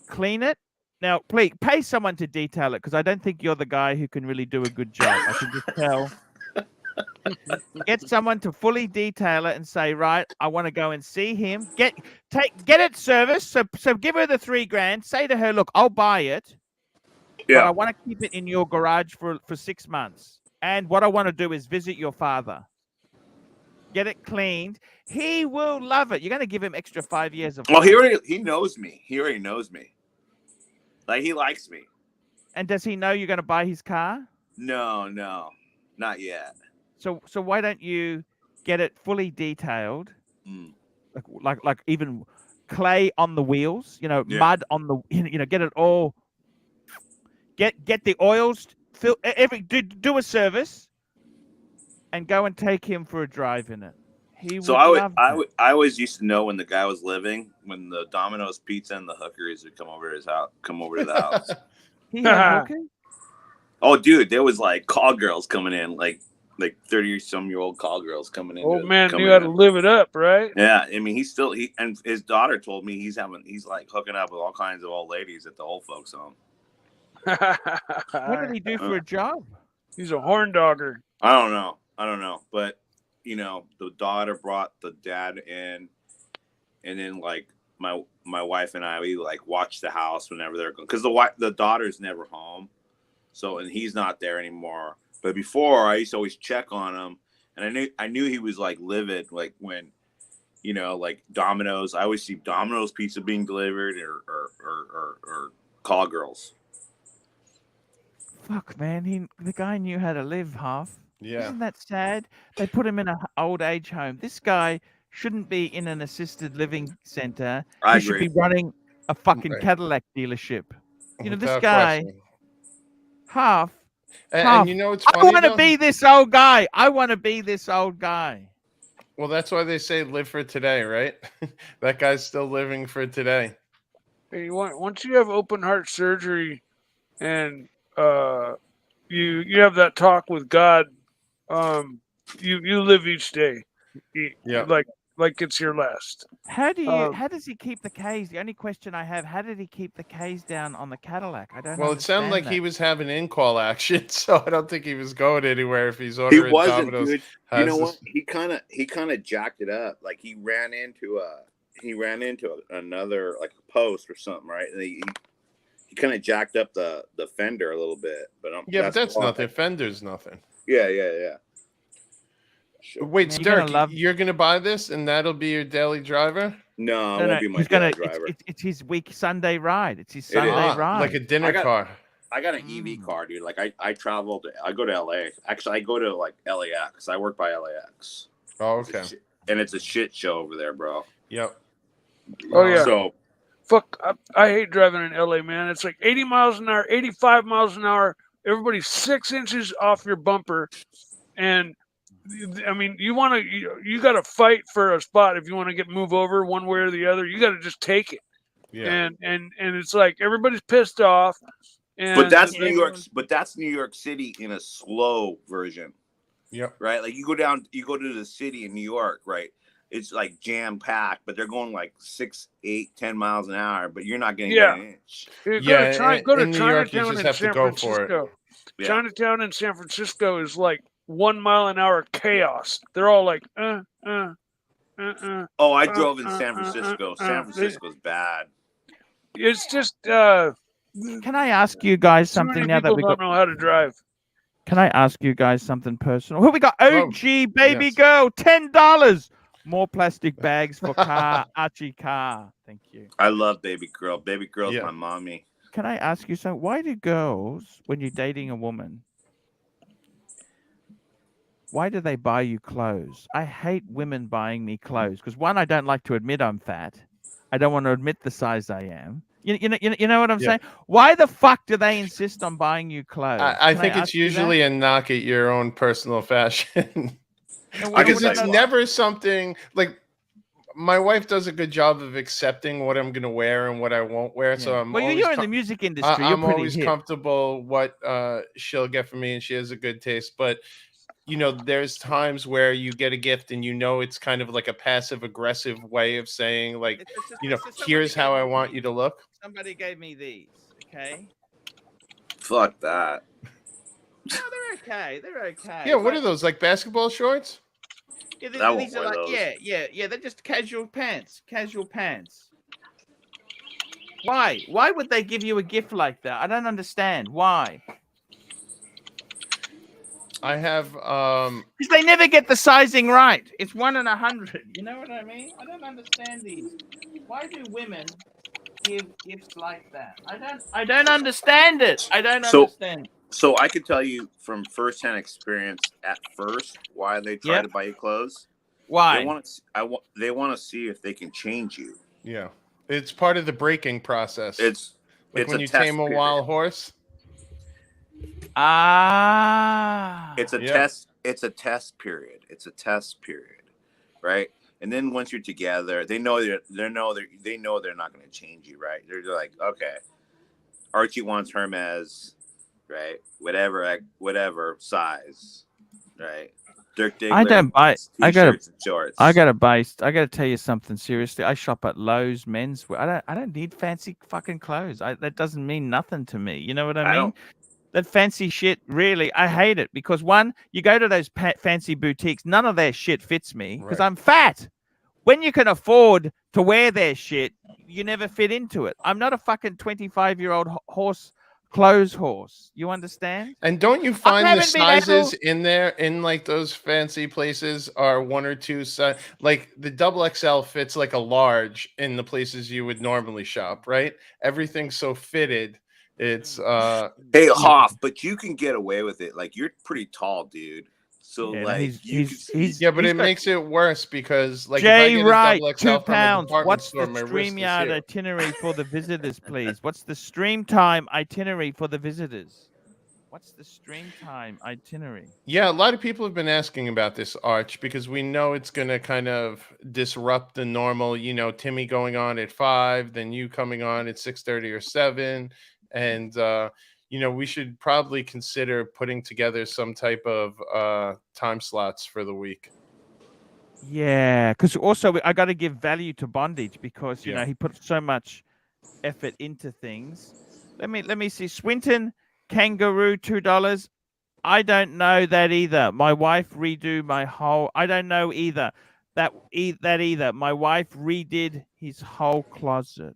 Clean it. Now, please pay someone to detail it because I don't think you're the guy who can really do a good job. I can just tell. Get someone to fully detail it and say, right, I want to go and see him. Get it serviced. So give her the $3,000. Say to her, look, I'll buy it, but I want to keep it in your garage for 6 months. And what I want to do is visit your father. Get it cleaned. He will love it. You're going to give him extra 5 years of. Well, he knows me. He already knows me. Like, he likes me. And does he know you're going to buy his car? No, not yet. So why don't you get it fully detailed, like even clay on the wheels, mud on the, get it all. Get the oils, do a service, and go and take him for a drive in it. I always used to know when the guy was living, when the Domino's Pizza and the hookers would come over to his house, to the house. He had hookers? Oh, dude, there was like call girls coming in, like 30-some-year-old call girls coming in. Old man knew how to live it up, right? Yeah, I mean, and his daughter told me he's like hooking up with all kinds of old ladies at the old folks home. What did he do for a job? He's a horn dogger. I don't know, but the daughter brought the dad in, and then like my wife and I, we like watch the house whenever they're going, because the daughter's never home, so, and he's not there anymore. But before, I used to always check on him, and I knew he was like livid, like when like Domino's. I always see Domino's pizza being delivered or call girls. Fuck, man, the guy knew how to live, Half. Yeah. Isn't that sad? They put him in an old age home. This guy shouldn't be in an assisted living center. He should be running a fucking Cadillac dealership. This guy, Half. And it's funny. I want to be this old guy. Well, that's why they say live for today, right? That guy's still living for today. Hey, once you have open heart surgery and you have that talk with God, you live each day, like it's your last. How does he keep the K's? The only question I have: how did he keep the K's down on the Cadillac? I don't. Well, it sounded like he was having in-call action, so I don't think he was going anywhere. If he's ordering Domino's, dude. You know what? He kind of jacked it up. Like he ran into another like a post or something, right? And he kind of jacked up the fender a little bit, but that's nothing. Fender's nothing. Yeah. Sure. Wait, Dirk, you're gonna buy this, and that'll be your daily driver? No, it won't be my daily driver. It's his Sunday ride. It's his Sunday ride, like a dinner car. I got an EV car, dude. Like I travel I go to LA. Actually, I go to like LAX. I work by LAX. Oh, okay. It's a shit show over there, bro. Yep. Oh yeah. So, fuck, I hate driving in LA, man. It's like 80 miles an hour, 85 miles an hour. Everybody's 6 inches off your bumper, and I mean, you got to fight for a spot if you want to move over one way or the other. You got to just take it. Yeah. And it's like everybody's pissed off. And but that's New York. But that's New York City in a slow version. Yep. Right? Like you go to the city in New York, right? It's like jam packed, but they're going like 6, 8, 10 miles an hour, but you're not going to get an inch. Go Yeah, to in New York, you Chinatown just in have to San go for it. Francisco. Yeah. Chinatown in San Francisco is like 1 mile an hour chaos. They're all like, Oh, I drove in San Francisco. San Francisco's bad. It's just Can I ask you guys too many something now that people we don't got? know how to drive. Can I ask you guys something personal? Who we got? Oh, OG baby yes. girl, $10. More plastic bags for car, Archie car. Thank you. I love baby girl. Baby girl's Yeah. my mommy. Can I ask you something? Why do girls, when you're dating a woman, why do they buy you clothes? I hate women buying me clothes because one, I don't like to admit I'm fat. I don't want to admit the size I am. You know what I'm Yeah. saying? Why the fuck do they insist on buying you clothes? I Can think ask it's you that? usually a knock at your own personal fashion. And I can Because tell it's you why. never something like my wife does a good job of accepting what I'm gonna wear and what I won't wear. So Yeah. I'm Well, always you're in the music industry. You're I'm pretty always hip. comfortable what she'll get from me, and she has a good taste. But you know, there's times where you get a gift and you know it's kind of like a passive aggressive way of saying, like, you know, here's how I want you to look. Somebody gave me these. Okay. Fuck that. No, they're okay. They're okay. Yeah, what but- are those, like basketball shorts? Yeah, I won't these are wear like, those. yeah. They're just casual pants. Casual pants. Why? Why would they give you a gift like that? I don't understand. Why? I have Because they never get the sizing right. It's 1 in 100. You know what I mean? I don't understand these. Why do women give gifts like that? I don't understand it. I don't So- understand. So I can tell you from firsthand experience at first why they try Yep. to buy you clothes. Why? They want to see if they can change you. yeah. It's part of the breaking process. It's like it's when a you test tame a period. wild horse. Ah. It's a Yeah. test. It's a test period. It's a test period, right? And then once you're together, they know they're not going to change you, right? They're like, okay, Archie wants Hermes, right? Whatever size, right? Dirk Diggler. I don't buy. I gotta. T-shirts and shorts. I gotta tell you something seriously. I shop at Lowe's men's. I don't need fancy fucking clothes. That doesn't mean nothing to me. You know what I mean? don't. That fancy shit, really, I hate it because one, you go to those fancy boutiques, none of their shit fits me because Right. I'm fat. When you can afford to wear their shit, you never fit into it. I'm not a fucking 25-year-old clothes horse. You understand? And don't you find the haven't been sizes in there in like those fancy places are 1 or 2 size? Like the double XL fits like a large in the places you would normally shop, right? Everything's so fitted. It's Hey Hoff, but you can get away with it. Like you're pretty tall, dude. So Yeah, no, like he's yeah, but he's it got- makes it worse because like Jay if I get Wright, a double 2 XL from a pounds. department What's store, the my wrist is StreamYard here. itinerary for the visitors, please? What's the stream time itinerary for the visitors? What's the stream time itinerary? Yeah, a lot of people have been asking about this, Arch, because we know it's going to kind of disrupt the normal, you know, Timmy going on at 5, then you coming on at 6:30 or 7. And, you know, we should probably consider putting together some type of time slots for the week. Yeah, because also I got to give value to Bondage because you Yeah. know he put so much effort into things. Let me see. Swinton Kangaroo $2. I don't know that either. My wife redo my whole. I don't know either. That either. My wife redid his whole closet.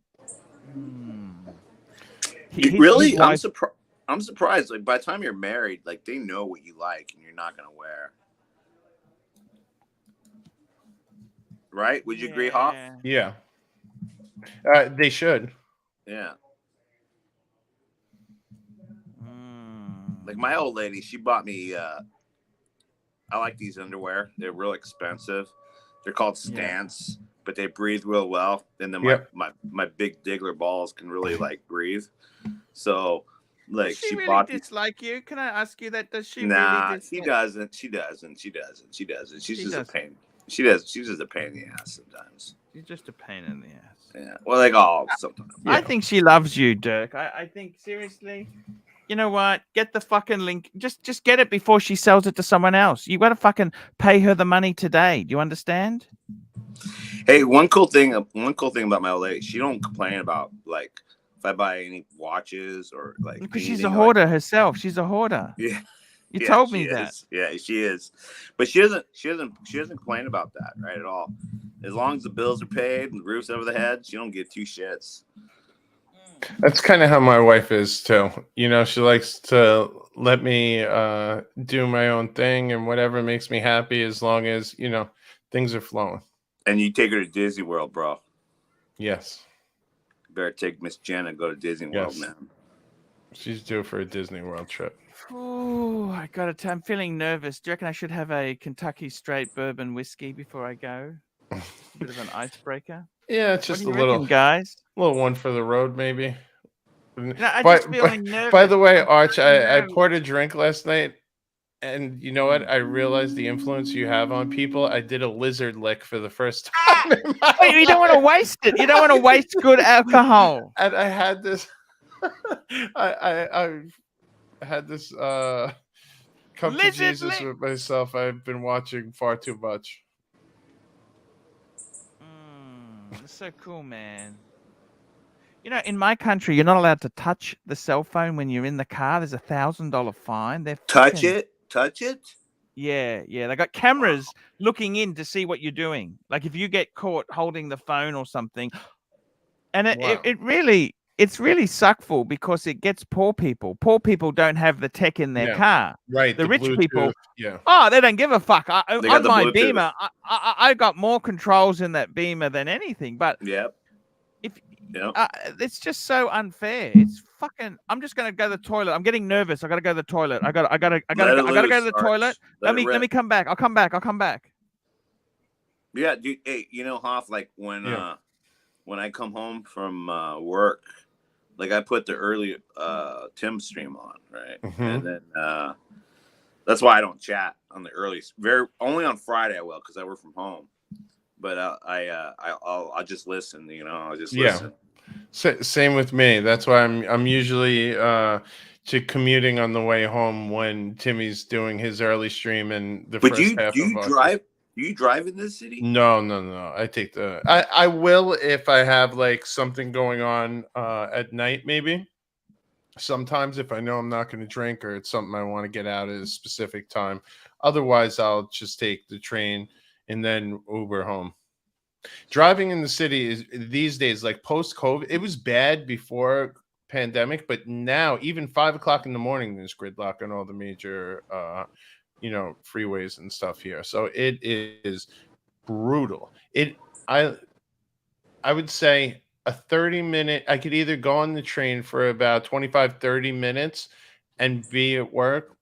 really, his I'm wife- surprised. I'm surprised. Like by the time you're married, like they know what you like and you're not gonna wear. Right? Would you agree, Hoff? Yeah. Yeah. They should. Yeah. Mm. Like my old lady, she bought me. I like these underwear. They're real expensive. They're called Stance, but they breathe real well. And then Yep. my big diggler balls can really like breathe. So like Does she really bought. dislike you? Can I ask you that? Does she Nah, really she dislike? doesn't. She doesn't. She's She just doesn't. a pain. She's just a pain in the ass sometimes. She's just a pain in the ass. Yeah. Well, like all sometimes. I think she loves you, Dirk. I think seriously. You know what? Get the fucking link. Just get it before she sells it to someone else. You got to fucking pay her the money today. Do you understand? Hey, one cool thing about my old lady, she don't complain about like if I buy any watches or like Because she's a anything hoarder herself. She's a hoarder. yeah, You yeah, told she me that. is. Yeah, she is. But she doesn't complain about that, right, at all. As long as the bills are paid and the roof's over the head, she don't give two shits. That's kind of how my wife is too. You know, she likes to let me do my own thing and whatever makes me happy, as long as, you know, things are flowing. And you take her to Disney World, bro. Yes. Better take Miss Jen and go to Disney World, Yes. man. She's due for a Disney World trip. Ooh, I got to. I'm feeling nervous. Do you reckon I should have a Kentucky straight bourbon whiskey before I go? Just a bit of an icebreaker. Yeah, it's What just do a you reckon, guys? little one for the road, maybe. You know, I'm By, just feeling nervous. by the way, Arch, I nervous. poured a drink last night, and you know what? I realized the influence you have on people. I did a lizard lick for the first time in my Wait, you don't want to life. waste it. You don't want to waste good alcohol. And I had this I had this come to Lizard Jesus lick. with myself. I've been watching far too much. That's so cool, man. You know, in my country, you're not allowed to touch the cell phone when you're in the car. There's $1,000 fine. They're Touch fucking- it. Touch it. Yeah, yeah. They got cameras looking in to see what you're doing. Like if you get caught holding the phone or something, and Wow. it's really suckful because it gets poor people. Poor people don't have the tech in their Yeah. car. Right. The rich people, Bluetooth, yeah. oh, they don't give a fuck. got On the my Bluetooth. Beamer, I got more controls in that Beamer than anything. But Yep. if Yep. it's just so unfair. It's fucking. I'm just gonna go to the toilet. I'm getting nervous. I gotta go to the toilet. I gotta go to the toilet. Let me come back. I'll come back. Yeah, dude. Hey, you know, Hoff, like when I come home from work, like I put the early Tim stream on, right? And then that's why I don't chat on the early. Only on Friday I will, because I work from home. But I'll just listen. You know, I'll just listen. Same with me. That's why I'm usually commuting on the way home when Timmy's doing his early stream and the But first half do of you our drive? Do you drive in this city? No. I take I will if I have like something going on at night, maybe. Sometimes if I know I'm not going to drink or it's something I want to get out at a specific time. Otherwise, I'll just take the train and then Uber home. Driving in the city is these days, like post-COVID, it was bad before pandemic, but now even 5 o'clock in the morning, there's gridlock on all the major, freeways and stuff here. So it is brutal. I would say a 30-minute, I could either go on the train for about 25-30 minutes and be at work,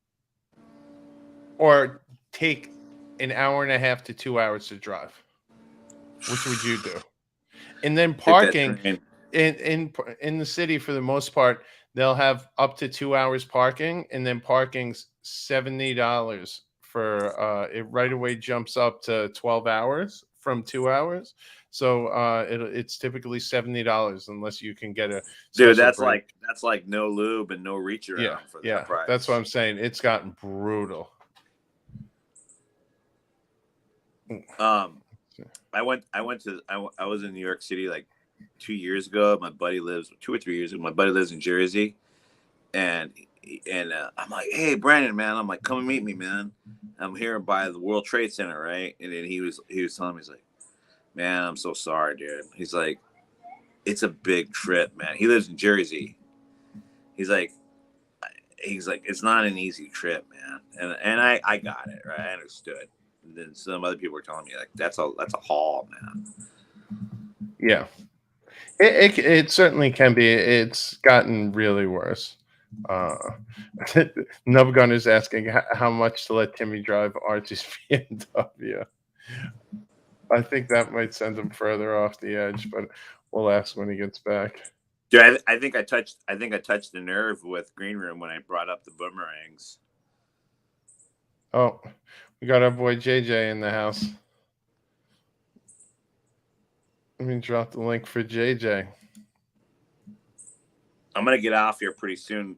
or take an hour and a half to 2 hours to drive. Which would you do? And then parking in the city, for the most part, they'll have up to 2 hours parking, and then parking's $70 for it right away jumps up to 12 hours from 2 hours. So it's typically $70 unless you can get a dude. That's break. like no lube and no reach around for that price. That's what I'm saying. It's gotten brutal. I was in New York City like 2 years ago. My buddy lives 2 or 3 years ago. My buddy lives in Jersey, and I'm like, hey Brandon, man, I'm like, come and meet me, man. I'm here by the World Trade Center, right? And then he was telling me, he's like, man, I'm so sorry, dude. He's like, it's a big trip, man. He lives in Jersey. He's like, it's not an easy trip, man. And I got it, right? I understood. And then some other people were telling me like that's a haul, man. Yeah, it certainly can be. It's gotten really worse. Nubgun is asking how much to let Timmy drive Archie's BMW. I think that might send him further off the edge, but we'll ask when he gets back. Dude, I think I touched the nerve with Green Room when I brought up the boomerangs. Oh, we got our boy JJ in the house. Let me drop the link for JJ. I'm gonna get off here pretty soon,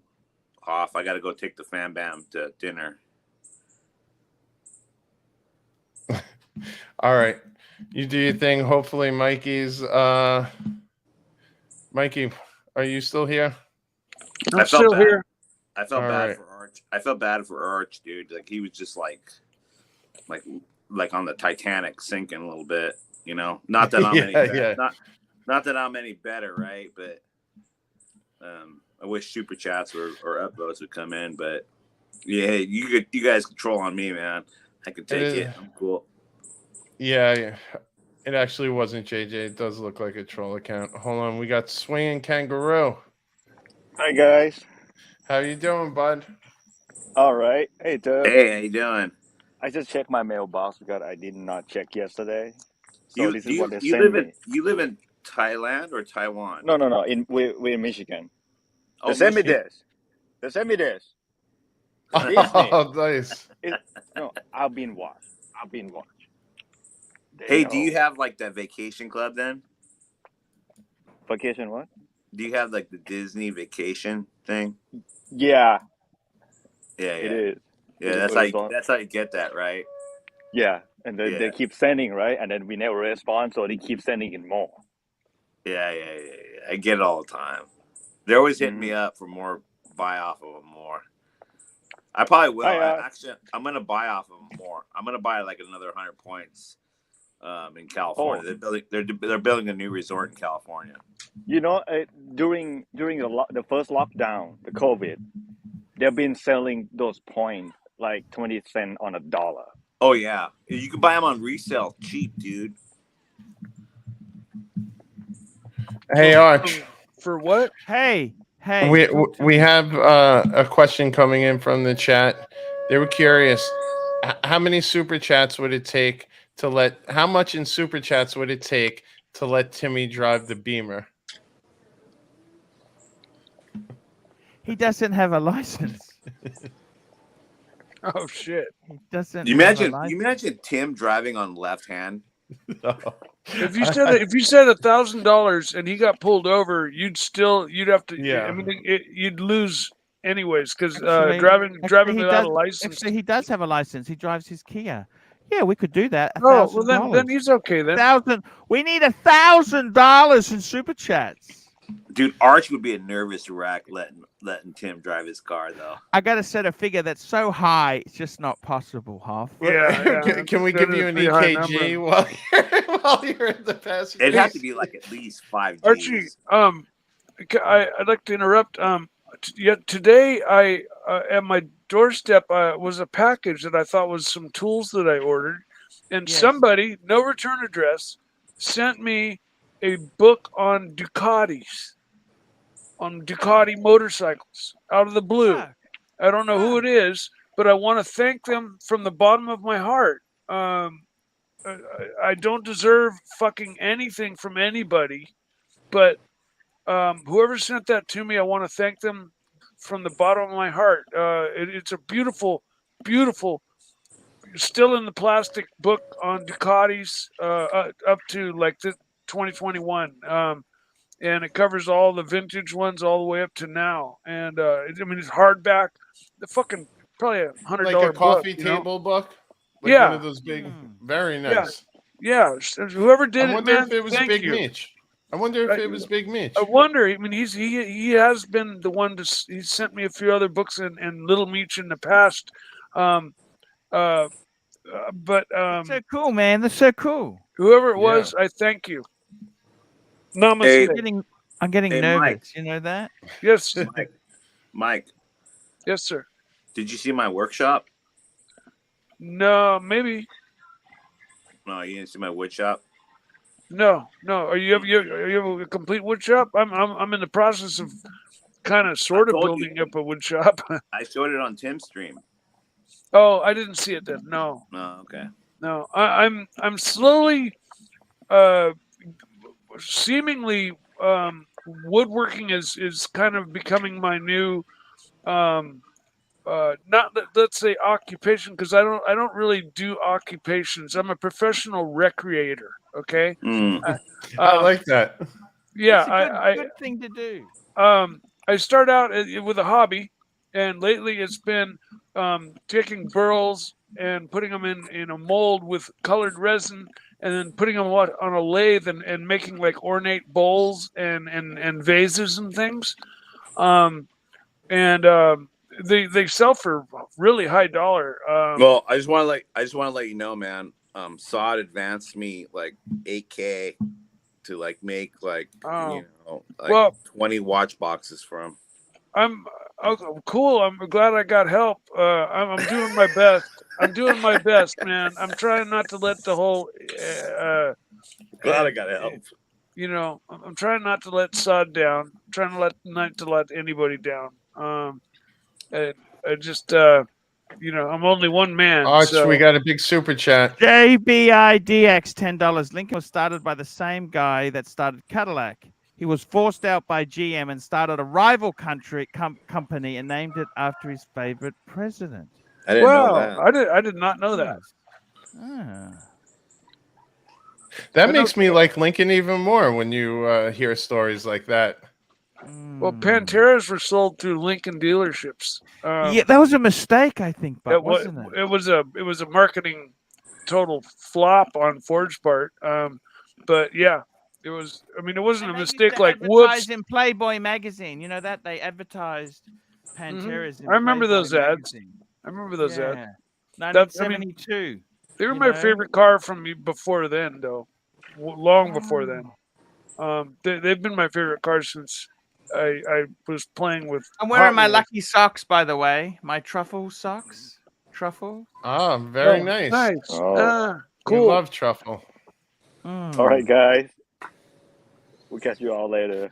Hoff. I got to go take the Fam Bam to dinner. All right, you do your thing. Hopefully, Mikey's. Mikey, are you still here? I'm still here. I felt All bad right. for Arch. I felt bad for Arch, dude. Like he was just like on the Titanic sinking a little bit. You know, not that I'm Yeah, any better. yeah. Not that I'm any better, right? But I wish super chats or upvotes would come in. But yeah, you guys control on me, man. I can take it. I'm cool. Yeah. It actually wasn't JJ. It does look like a troll account. Hold on, we got Swinging Kangaroo. Hi guys. How you doing, bud? All right. Hey, Dub. Hey, how you doing? I just checked my mailbox because I did not check yesterday. So You this is what they you sent live me. in Thailand or Taiwan? No. We're in Michigan. Oh, They sent me Michigan. this. They sent me this. Oh, nice. No, I've been watched. There Hey, you do you go. have like that vacation club then? Vacation what? Do you have like the Disney vacation thing? Yeah, Yeah, it yeah. is. Yeah, It that's was on. how you get that, right? Yeah, and then Yeah. they keep sending, right? And then we never respond, so they keep sending in more. Yeah. I get it all the time. They're always hitting Mm-hmm. me up for more, buy off of them more. I probably will. I'm gonna buy off of them more. I'm gonna buy like another 100 points in California. They're building a new resort in California. You know, during the first lockdown, the COVID, they've been selling those points like 20 cents on a dollar. Oh yeah, you can buy them on resale cheap, dude. Hey, Arch. For what? Hey. We have a question coming in from the chat. They were curious. How many super chats would it take to let? How much in super chats would it take to let Timmy drive the Beamer? He doesn't have a license. Oh shit! He doesn't. You have a imagine license. Tim driving on left hand. If you said $1,000 and he got pulled over, you'd have to. Yeah. I mean, you'd lose anyways because Actually, driving he without a does- license. Actually, he does have a license. He drives his Kia. Yeah, we could do that. Oh well, then he's okay then. We need $1,000 in super chats. Dude, Arch would be a nervous wreck letting Tim drive his car though. I got to set a figure that's so high, it's just not possible, Hoff. Yeah. Can we give you an EKG while you're in the passenger? It'd have to be like at least 5 Gs. Archie, I'd like to interrupt. Today I at my doorstep was a package that I thought was some tools that I ordered, and Yes. somebody, no return address, sent me a book on Ducati motorcycles out of the blue. Ah. I don't know who it is, but I want to thank them from the bottom of my heart. I don't deserve fucking anything from anybody, but whoever sent that to me, I want to thank them from the bottom of my heart. It's a beautiful, beautiful, still in the plastic book on Ducatis up to like the 2021. And it covers all the vintage ones all the way up to now. And it's hardback. The fucking probably $100 like a coffee book, table book. Like Yeah. one of those big, very Yeah. nice. Yeah, whoever did I it, wonder man, if it was thank Big you. Mitch. I wonder if it was Big Mitch. I wonder. I mean, he has been the one to. He sent me a few other books and Little Meech in the past. But So cool, man. That's so cool. whoever it was, I thank you. Namaste. Hey, I'm getting Hey, nervous. Mike. You know that? Yes, Mike, yes, sir. did you see my workshop? No, maybe. No, you didn't see my wood shop. No. Are you have a complete wood shop? I'm in the process of kind of sort of told you. building up a wood shop. I showed it on Tim's stream. Oh, I didn't see it then. No. Oh, okay. No, I'm slowly, seemingly, woodworking is kind of becoming my new, let's say occupation, because I don't really do occupations. I'm a professional recreator. Okay. I like that. Yeah, It's a good thing to do. I start out with a hobby, and lately it's been taking burls and putting them in a mold with colored resin, and then putting them on a lathe and making like ornate bowls and vases and things. And they sell for really high dollar. Well, I just want to let you know, man. Sod advanced me like 8K to like make like Oh. like Well, 20 watch boxes from. I'm cool. I'm glad I got help. I'm doing my best. I'm doing my best, man. I'm trying not to let the whole, Glad I got help. you know, I'm trying not to let Sod down. I'm trying not to let anybody down. I just, you know, I'm only one man. Arch, So we got a big super chat. JBIDX $10. Lincoln was started by the same guy that started Cadillac. He was forced out by GM and started a rival company and named it after his favorite president. I didn't know that. I did not know that. Ah. That I makes know- me like Lincoln even more when you hear stories like that. Well, Panteras were sold through Lincoln dealerships. Yeah, that was a mistake, I think, but wasn't it? It was a marketing total flop on Ford's part. But yeah, it was. I mean, it wasn't a And they used mistake to like advertise whoops. in Playboy magazine. You know that they advertised Panteras in I remember Playboy those ads. magazine. I remember those ads. Yeah. That- I mean, 1972. They were you my know? favorite car from before then, though. Long before then. They've been my favorite cars since I was playing with. I'm wearing Hot my Wheels. lucky socks, by the way. My truffle socks. Truffle. Ah, very Oh, nice. Nice. Oh. We Cool. love truffle. Mm. All right, guys. We'll catch you all later.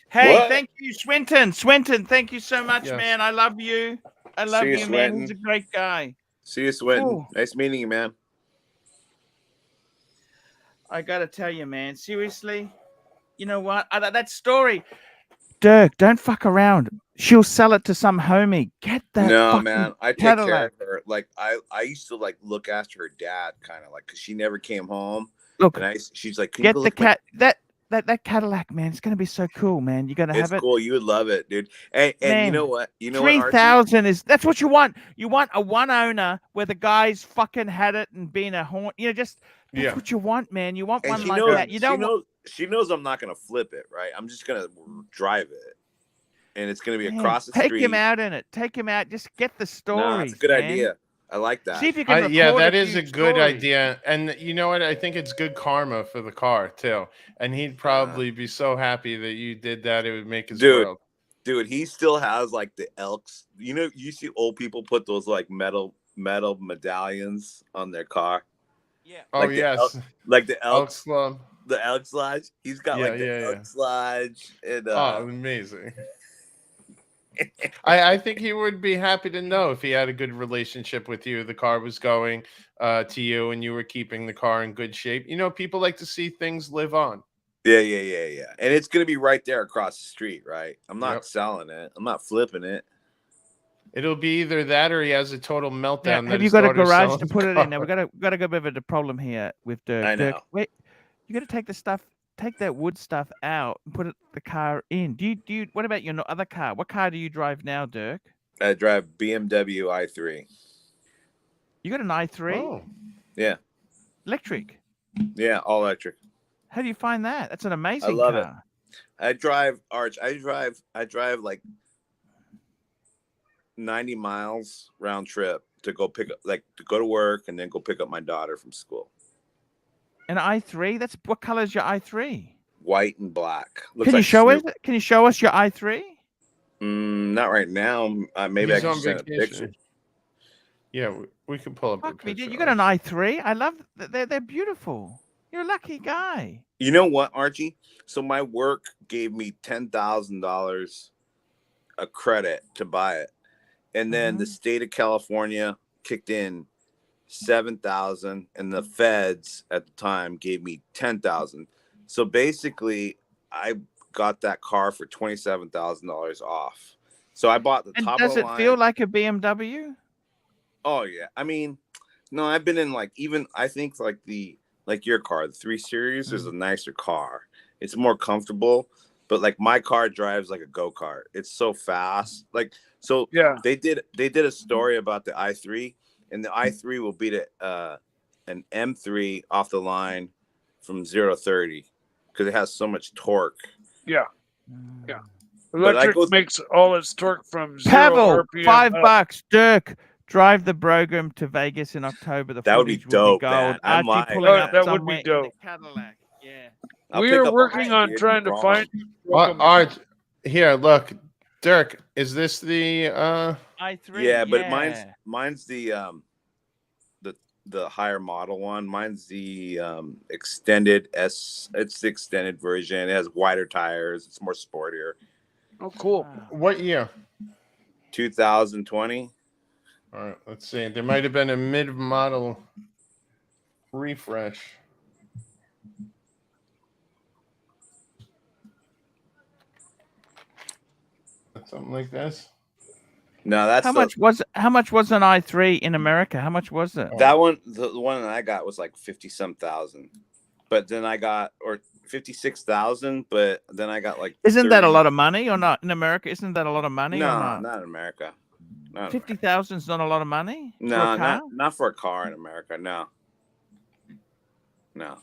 Hey, What? thank you, Swinton. Swinton, thank you so much, Yes. man. I love you. I love See you, you, man. He's Swinton. a great guy. See you, Swinton. Ooh. Nice meeting you, man. I gotta tell you, man. Seriously, you know what? That story, Dirk. Don't fuck around. She'll sell it to some homie. Get that. No, fucking man. I take Cadillac. care of her. Like I used to like look after her dad, kind of like, because she never came home. Look, And she's like, can you get go the look at my-" that Cadillac, man. It's gonna be so cool, man. You're gonna It's have it. cool. You would love it, dude. And you Man, know what? You know what, 3,000 is that's what you want. You want a one owner where the guy's fucking had it and been a horn. You know, just that's Yeah. what you want, man. You want And one she like knows, that. You don't she knows I'm not gonna flip it, right? I'm just gonna drive it, and it's gonna be man, across the take street. him out in it. Take him out. Just get the story. Nah, it's a good idea. I like that. See if you can record Yeah, that is few a good stories. idea. And you know what? I think it's good karma for the car, too. And he'd probably be so happy that you did that. It would make his world. Dude, he still has like the Elks. You know, you see old people put those like metal medallions on their car. Yeah. Oh, Like the yes. like the Elks Elks, Club. the Elks Lodge. He's got like the Elks Lodge and Oh, amazing. I think he would be happy to know if he had a good relationship with you. The car was going to you and you were keeping the car in good shape. You know, people like to see things live on. Yeah. And it's gonna be right there across the street, right? I'm not selling it. I'm not flipping it. It'll be either that or he has a total meltdown. Now, that have you his got a daughter's garage selling to the put it in? Now car. we got a bit of a problem here with Dirk. I know. Dirk, wait, you got to take the stuff, take that wood stuff out and put the car in. Do you? What about your other car? What car do you drive now, Dirk? I drive BMW i3. You got an i3? Oh. Yeah. Electric. Yeah, all electric. How do you find that? That's an amazing I love car. it. I drive I drive like 90 miles round trip to go pick up, like to go to work and then go pick up my daughter from school. An i3? That's what color is your i3? White and black. Can you show us? Can you show us your i3? Not right now. Maybe He's I on can send a vacation. picture. Yeah, we can pull up a Fuck me, picture. dude. You got an i3? I love. They're beautiful. You're a lucky guy. You know what, Archie? So my work gave me $10,000 a credit to buy it, and then the state of California kicked in 7,000, and the feds at the time gave me 10,000. So basically, I got that car for $27,000 off. So I bought the And top does of the it line. feel like a BMW? Oh yeah, I mean, no, I've been in like I think like your car, the 3 Series, is a nicer car. It's more comfortable, but like my car drives like a go-kart. It's so fast. Like, so Yeah. they did a story about the i3, and the i3 will beat an M3 off the line from 0 to 30 because it has so much torque. Yeah. Yeah. But I Electric go makes all its torque from 0 Pavel, RPM. $5. Dirk, drive the program to Vegas in October. The That would be footage dope, gold. man. I Archie might, pulling Oh, up that would be somewhere in the dope. Cadillac. Yeah. I'll We pick are up a working ride, on dude. trying to No find. Art, here, look, Dirk, is this the i3. Yeah, but mine's the higher model one. Mine's the extended S. It's the extended version. It has wider tires. It's more sportier. Oh, cool. what year? 2020. All right, let's see. There might have been a mid-model refresh. Something like this. No, that's How much was an i3 in America? How much was it? that one. The one that I got was like 50-some thousand, but then I got 56,000. But then I got like. Isn't that a 30. lot of money or not in America? Isn't that a lot of money No, or not? not in America. Not 50,000 is not a lot of money. No, for a car? not for a car in America. No. Yeah,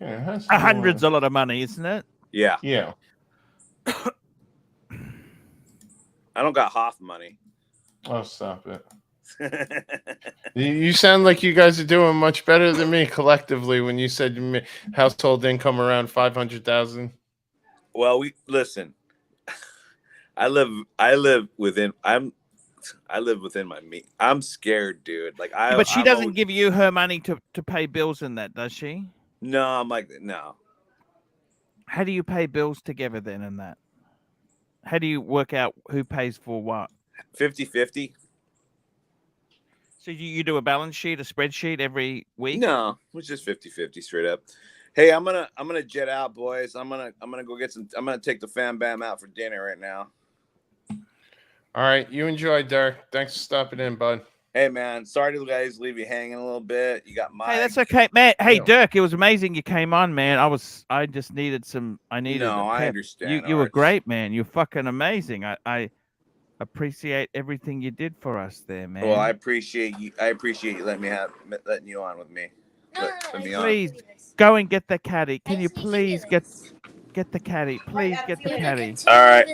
it has A hundred's a lot of money, isn't it? Yeah. Yeah. I don't got half money. Oh, stop it. You sound like you guys are doing much better than me collectively when you said household income around 500,000. Well, we listen. I live within my means. I'm scared, dude. Like But she I'm doesn't always- give you her money to pay bills in that, does she? No, I'm like no. How do you pay bills together then in that? How do you work out who pays for what? 50-50. So you do a balance sheet, a spreadsheet every week? No, it's just 50-50 straight up. Hey, I'm gonna jet out, boys. I'm gonna go get some. I'm gonna take the fam bam out for dinner right now. All right, you enjoy, Dirk. Thanks for stopping in, bud. Hey, man, sorry to guys leave you hanging a little bit. You got Mike. Hey, that's okay, man. Hey, Yeah. Dirk, it was amazing you came on, man. I just needed I needed No, a I pep. understand, You were Arch. great, man. You're fucking amazing. I appreciate everything you did for us there, man. Well, I appreciate you. I appreciate you letting you on with me. Let me on. Please go and get the caddy. Can you please get the caddy? Please get the caddy. All right.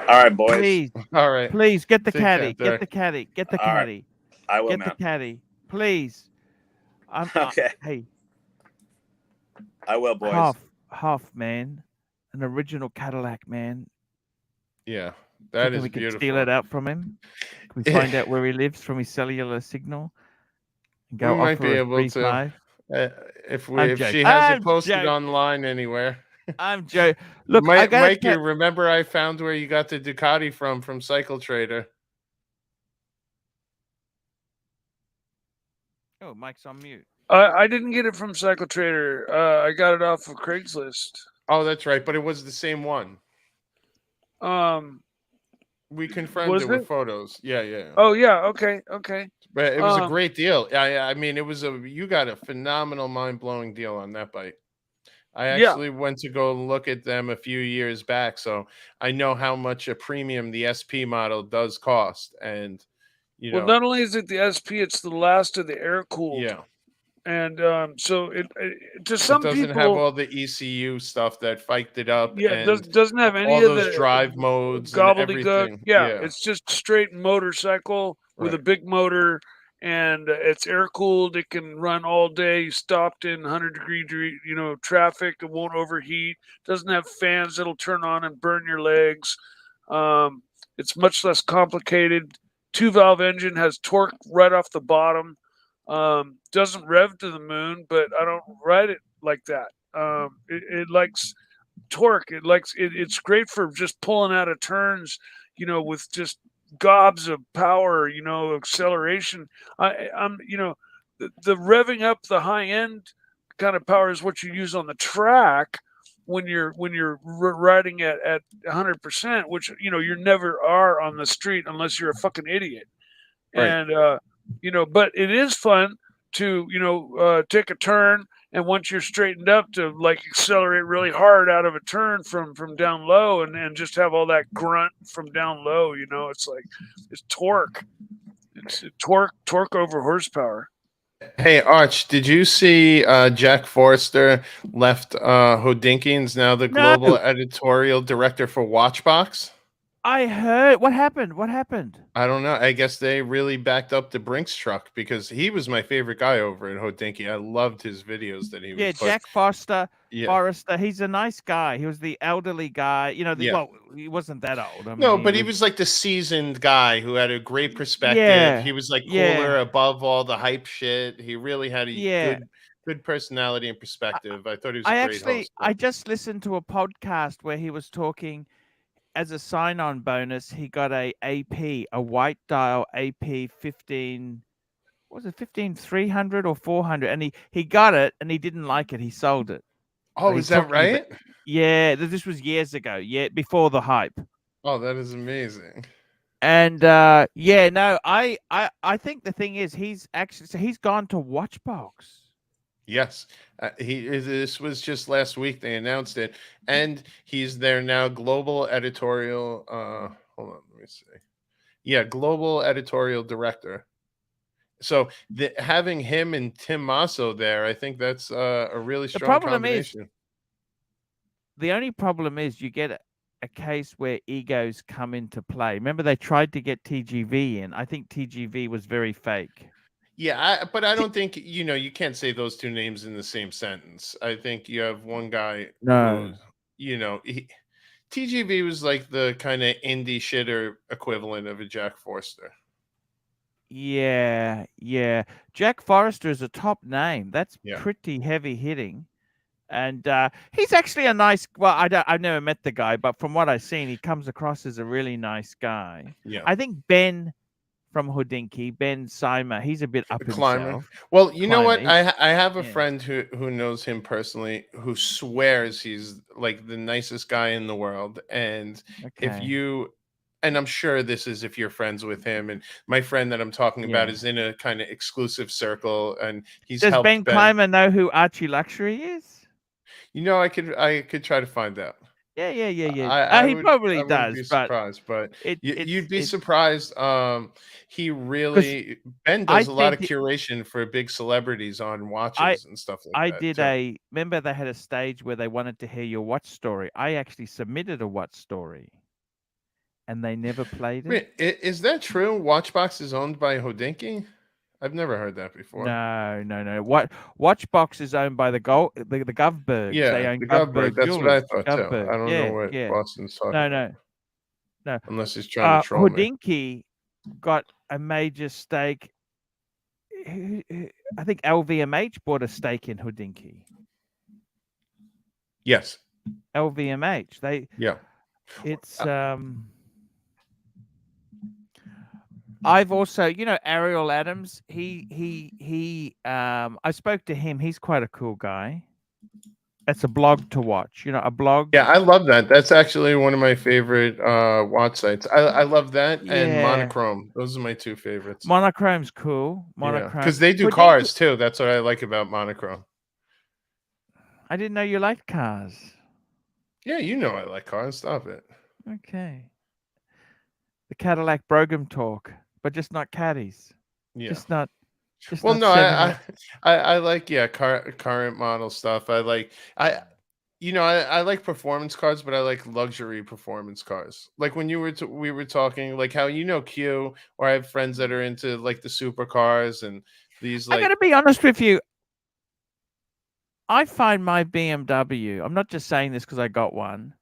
All right, boys. Please, All right. please get the Take care, caddy. Dirk. Get the caddy. Get the All right. caddy. I will, Get man. the caddy. Please. Okay. Hey, I will, boys. Huff, man. An original Cadillac, man. Yeah, that Thinking is we could beautiful. steal it out from him. Can we find out where he lives from his cellular signal? And go We might offer be a able free to. five? If I'm she joking. has I'm it posted joking. online anywhere. I'm Joe. Look, I gotta Mike, you remember I found where you got the Ducati from Cycle Trader. Oh, Mike's on mute. I didn't get it from Cycle Trader. I got it off of Craigslist. Oh, that's right, but it was the same one. We confirmed Was it with it? photos. Yeah. Oh yeah. Okay. But it was a great deal. Yeah. I mean, you got a phenomenal, mind-blowing deal on that bike. I actually went to go look at them a few years back, so I know how much a premium the SP model does cost. And Well, not only is it the SP, it's the last of the air cooled. yeah, And so it to some it doesn't people have all the ECU stuff that fiked it up. yeah, and it doesn't have any all of those the drive modes and gobbledygook. everything. Yeah, it's just straight motorcycle with a Right. big motor, and it's air cooled. It can run all day. Stopped in 100-degree, traffic. It won't overheat. Doesn't have fans that'll turn on and burn your legs. It's much less complicated. 2-valve engine, has torque right off the bottom. Doesn't rev to the moon, but I don't ride it like that. It likes torque. It's great for just pulling out of turns, with just gobs of power, acceleration. I'm the revving up the high end kind of power is what you use on the track when you're riding at 100%, which you never are on the street unless you're a fucking idiot. Right. And but it is fun to take a turn and once you're straightened up to like accelerate really hard out of a turn from down low, and just have all that grunt from down low, you know, it's like it's torque. It's torque over horsepower. Hey, Arch, did you see Jack Forrester left Hodinkee and is now the No, global editorial director for Watchbox? I heard. What happened? What happened? I don't know. I guess they really backed up the Brinks truck because he was my favorite guy over at Hodinkee. I loved his videos that he would Yeah, put. Jack Foster. Yeah. Forrester. He's a nice guy. He was the elderly guy. You know, Yeah. well, he wasn't that old. I mean, No, but he was like the seasoned guy who had a great perspective. Yeah, He was like yeah. cooler above all the hype shit. He really had a Yeah. good personality and perspective. I thought he was a great host. I just listened to a podcast where he was talking as a sign-on bonus. He got a AP, a white dial AP 15. What was it 15300 or 400? And he got it and he didn't like it. He sold it. Oh, He's is that talking about- right? Yeah, this was years ago. Yeah, before the hype. Oh, that is amazing. And yeah, no, I think the thing is he's gone to Watchbox. Yes, this was just last week they announced it, and he's there now. Global editorial. Hold on, let me see. Yeah, global editorial director. So having him and Tim Masso there, I think that's a really strong combination. The only problem is you get a case where egos come into play. Remember, they tried to get TGV in. I think TGV was very fake. Yeah, but I don't think, you can't say those two names in the same sentence. I think you have one guy No. TGV was like the kind of indie shitter equivalent of a Jack Forster. Yeah, yeah. Jack Forrester is a top name. That's Yeah. pretty heavy hitting. And he's actually a nice. Well, I've never met the guy, but from what I've seen, he comes across as a really nice guy. Yeah. I think Ben from Hodinkee, Ben Simer, he's a bit up himself. Well, you know what? Climber. I have a Yeah. friend who knows him personally, who swears he's like the nicest guy in the world. And if Okay. you, and I'm sure this is if you're friends with him, and my friend that I'm talking about Yeah. is in a kind of exclusive circle, and he's Does helped Ben Clymer know who ArchieLuxury is? I could try to find out. Yeah. I probably wouldn't does, be but surprised, but it's you'd be surprised. He really Ben does a lot of curation for big celebrities on watches and stuff like that. Remember they had a stage where they wanted to hear your watch story. I actually submitted a watch story, and they never played it. Wait, is that true? Watchbox is owned by Hodinkee? I've never heard that before. No. Watchbox is owned by the Govbergs. Yeah, they own the Govberg. That's what I thought too. Govberg. I don't know what Boston's talking about. No. Unless he's trying to troll me. Hodinkee got a major stake. I think LVMH bought a stake in Hodinkee. Yes. LVMH. Yeah. It's I've also, Ariel Adams. I spoke to him. He's quite a cool guy. That's a blog to watch. A blog. Yeah, I love that. That's actually one of my favorite watch sites. I love that and Monochrome. Those are my two favorites. Monochrome's cool. Monochrome because they do cars too. That's what I like about Monochrome. I didn't know you liked cars. Yeah, I like cars. Stop it. Okay. The Cadillac Brougham talk, but just not caddies. Yeah. Just not. Well, no, I like current model stuff. I like performance cars, but I like luxury performance cars. Like when we were talking, like how Q, or I have friends that are into like the supercars and these. Like, I gotta be honest with you. I find my BMW. I'm not just saying this because I got one.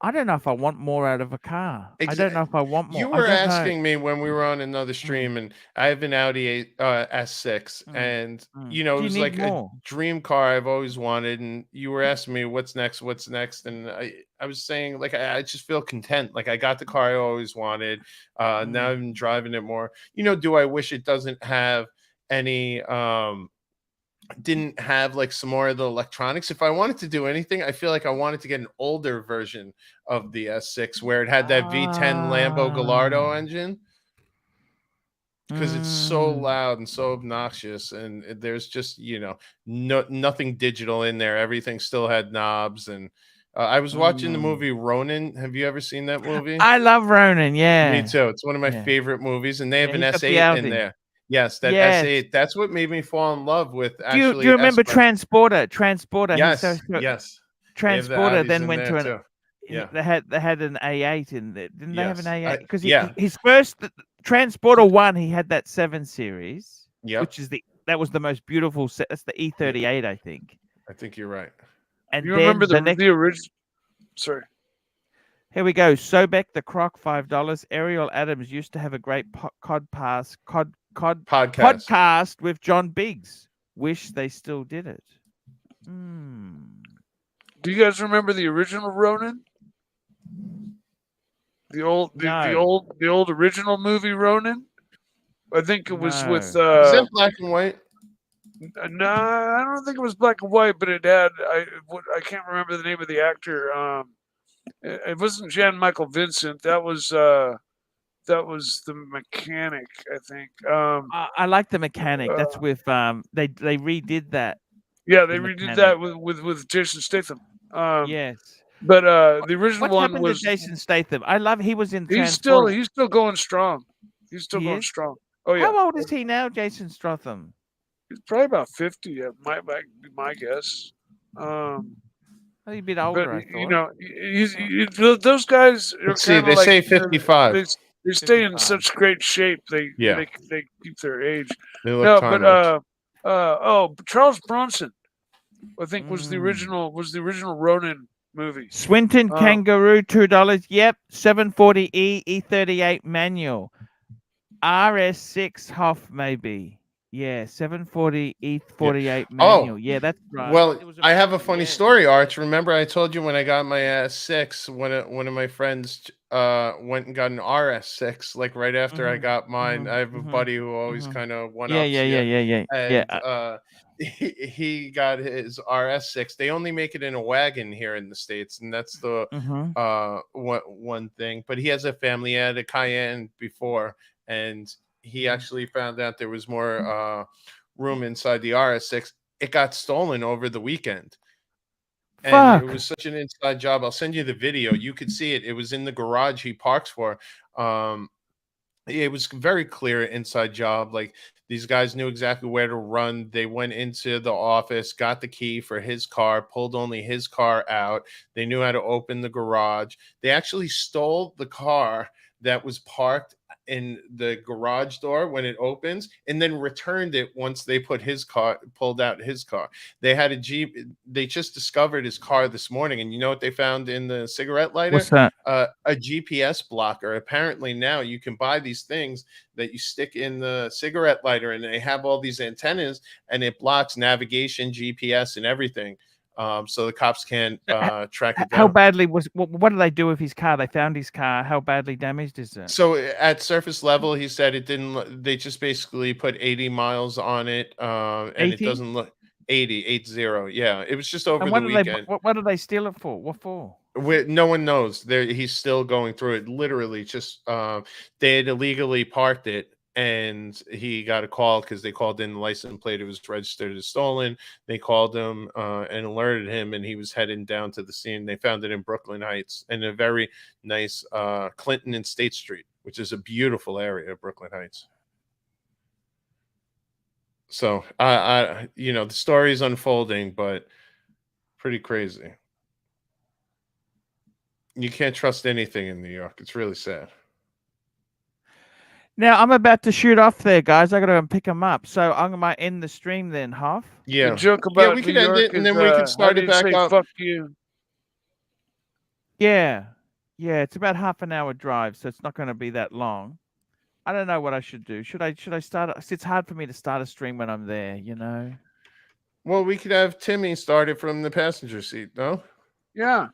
I don't know if I want more out of a car. I don't know if I want more. You were asking me when we were on another stream, and I have an Audi S6, and it was like a dream car I've always wanted. And you were asking me what's next, and I was saying like I just feel content. Like I got the car I always wanted. Now I'm driving it more. Do I wish it doesn't have any? Didn't have like some more of the electronics. If I wanted to do anything, I feel like I wanted to get an older version of the S6 where it had that V10 Lambo Gallardo engine. because it's so loud and so obnoxious, and there's just nothing digital in there. Everything still had knobs. And I was watching the movie Ronin. Have you ever seen that movie? I love Ronin. Yeah, Me too. It's one of my Yeah. favorite movies, and they have Yeah, an he's got the S8 in Audi. there. Yes, that Yes. S8. That's what made me fall in love with Do you actually. remember S-Class. Transporter? Yes, So yes. Transporter Audis then in went there to too. Yeah. They had an A8 in there. Didn't they have an Yes. A8? Because Yeah. his first Transporter 1, he had that 7 Series, Yep. which is that was the most beautiful set. That's the E38, I think. I think you're right. And You then remember the next. the original? Sorry. Here we go. Sobek the Croc, $5. Ariel Adams used to have a great podcast with John Biggs. Wish they still did it. Do you guys remember the original Ronin? The old original movie Ronin? I think it was with Is that black and white? no, I don't think it was black and white, but it had I can't remember the name of the actor. It wasn't Jan Michael Vincent. That was the mechanic, I think. I like the mechanic. That's with they redid that. Yeah, they redid that with Jason Statham. Yes. But the original What one happened was to Jason Statham? I love he was in he's Transporter. still going strong. He's still going strong. Oh yeah. How old is he now, Jason Statham? He's probably about 50. My guess. A bit older, I thought. Those guys are Let's see, they like, say 55. They stay in 55. such great shape. They keep their age. They look timeless. Charles Bronson, I think was the original Ronin movie. Swinton Kangaroo, $2. Yep, 740E E38 manual. RS6 Hoff maybe. Yeah, 740 E48 manual. Yeah, that's right. Well, I have a funny story, Arch. Remember I told you when I got my S6, one of my friends went and got an RS6 like right after I got mine. I have a buddy who always kind of one ups yeah. And he got his RS6. They only make it in a wagon here in the States, and that's the one thing. But he has a family. He had a Cayenne before, and he actually found out there was more room inside the RS6. It got stolen over the weekend. And it was such an inside job. I'll send you the video. You could see it. It was in the garage he parks for. It was very clear inside job. Like these guys knew exactly where to run. They went into the office, got the key for his car, pulled only his car out. They knew how to open the garage. They actually stole the car that was parked in the garage door when it opens, and then returned it once they pulled out his car. They had a Jeep. They just discovered his car this morning, and you know what they found in the cigarette lighter? What's that? A GPS blocker. Apparently now you can buy these things that you stick in the cigarette lighter, and they have all these antennas, and it blocks navigation, GPS, and everything. So the cops can't track it down. How badly what did they do with his car? They found his car. How badly damaged is it? So at surface level, he said it didn't. They just basically put 80 miles on it, and 80? it doesn't look 80. Yeah, it was just over And the weekend. What did they steal it for? What for? No one knows. He's still going through it. Literally, just they had illegally parked it. And he got a call because they called in the license plate. It was registered as stolen. They called him and alerted him, and he was heading down to the scene. They found it in Brooklyn Heights in a very nice Clinton and State Street, which is a beautiful area of Brooklyn Heights. So, the story is unfolding, but pretty crazy. You can't trust anything in New York. It's really sad. Now I'm about to shoot off there, guys. I got to go and pick them up. So I'm gonna end the stream then, Hoff. Yeah. The joke about we New can end York it, and then we can start it back up. Fuck you. Yeah, it's about half an hour drive, so it's not going to be that long. I don't know what I should do. Should I start? It's hard for me to start a stream when I'm there, you know. Well, we could have Timmy start it from the passenger seat, no? Yeah.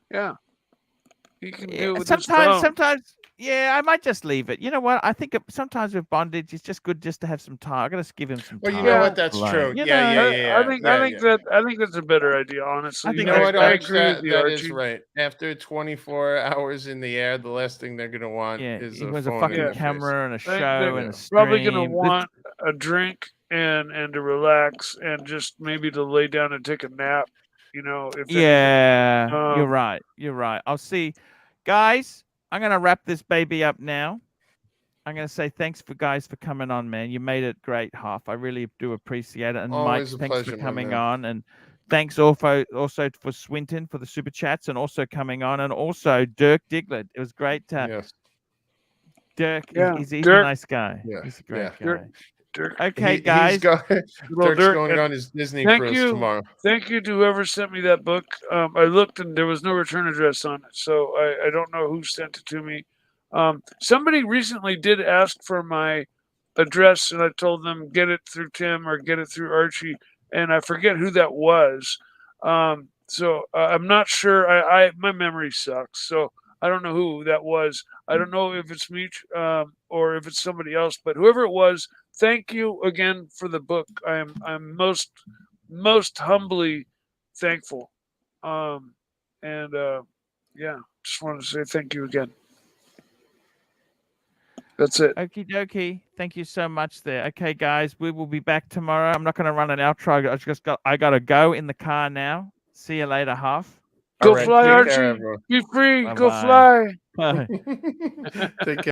He can do it with sometimes Yeah, I might just leave it. You know what? I think sometimes with bondage, it's just good just to have some time. I gotta give him some Well, time. you know Yeah. what? That's alone, true. you Yeah, know? yeah. I think that's a better idea, honestly. I You think know that's what, I Arch? agree with you, That Archie. is right. After 24 hours in the air, the last thing they're gonna want Yeah, is he a was a phone in fucking their face. camera and a They're show and a probably gonna stream. want a drink and to relax and just maybe to lay down and take a nap. You know, if anything. Yeah, you're right. You're right. I'll see, guys. I'm gonna wrap this baby up now. I'm gonna say thanks for coming on, man. You made it great, Half. I really do appreciate it. And Always Mike, a thanks pleasure, for my coming man. on, and thanks also for Swinton for the super chats and also coming on, and also Dirk Diglett. It was great. Yes. Dirk, Yeah, he's a Dirk. nice guy. Yeah, He's a great Dirk. guy. Dirk. Okay, guys. Well, Dirk's going and on his Disney thank cruise you. tomorrow. Thank you to whoever sent me that book. I looked and there was no return address on it, so I don't know who sent it to me. Somebody recently did ask for my address, and I told them get it through Tim or get it through Archie, and I forget who that was. So I'm not sure. My memory sucks, so I don't know who that was. I don't know if it's me or if it's somebody else, but whoever it was, thank you again for the book. I'm most humbly thankful. And yeah, just wanted to say thank you again. That's it. Okie dokie. Thank you so much there. Okay, guys, we will be back tomorrow. I'm not going to run an outro. I got to go in the car now. See you later, Half. Go All right, fly, take Archie. care, everyone. Be free. Go Bye-bye. fly. Bye. Take care.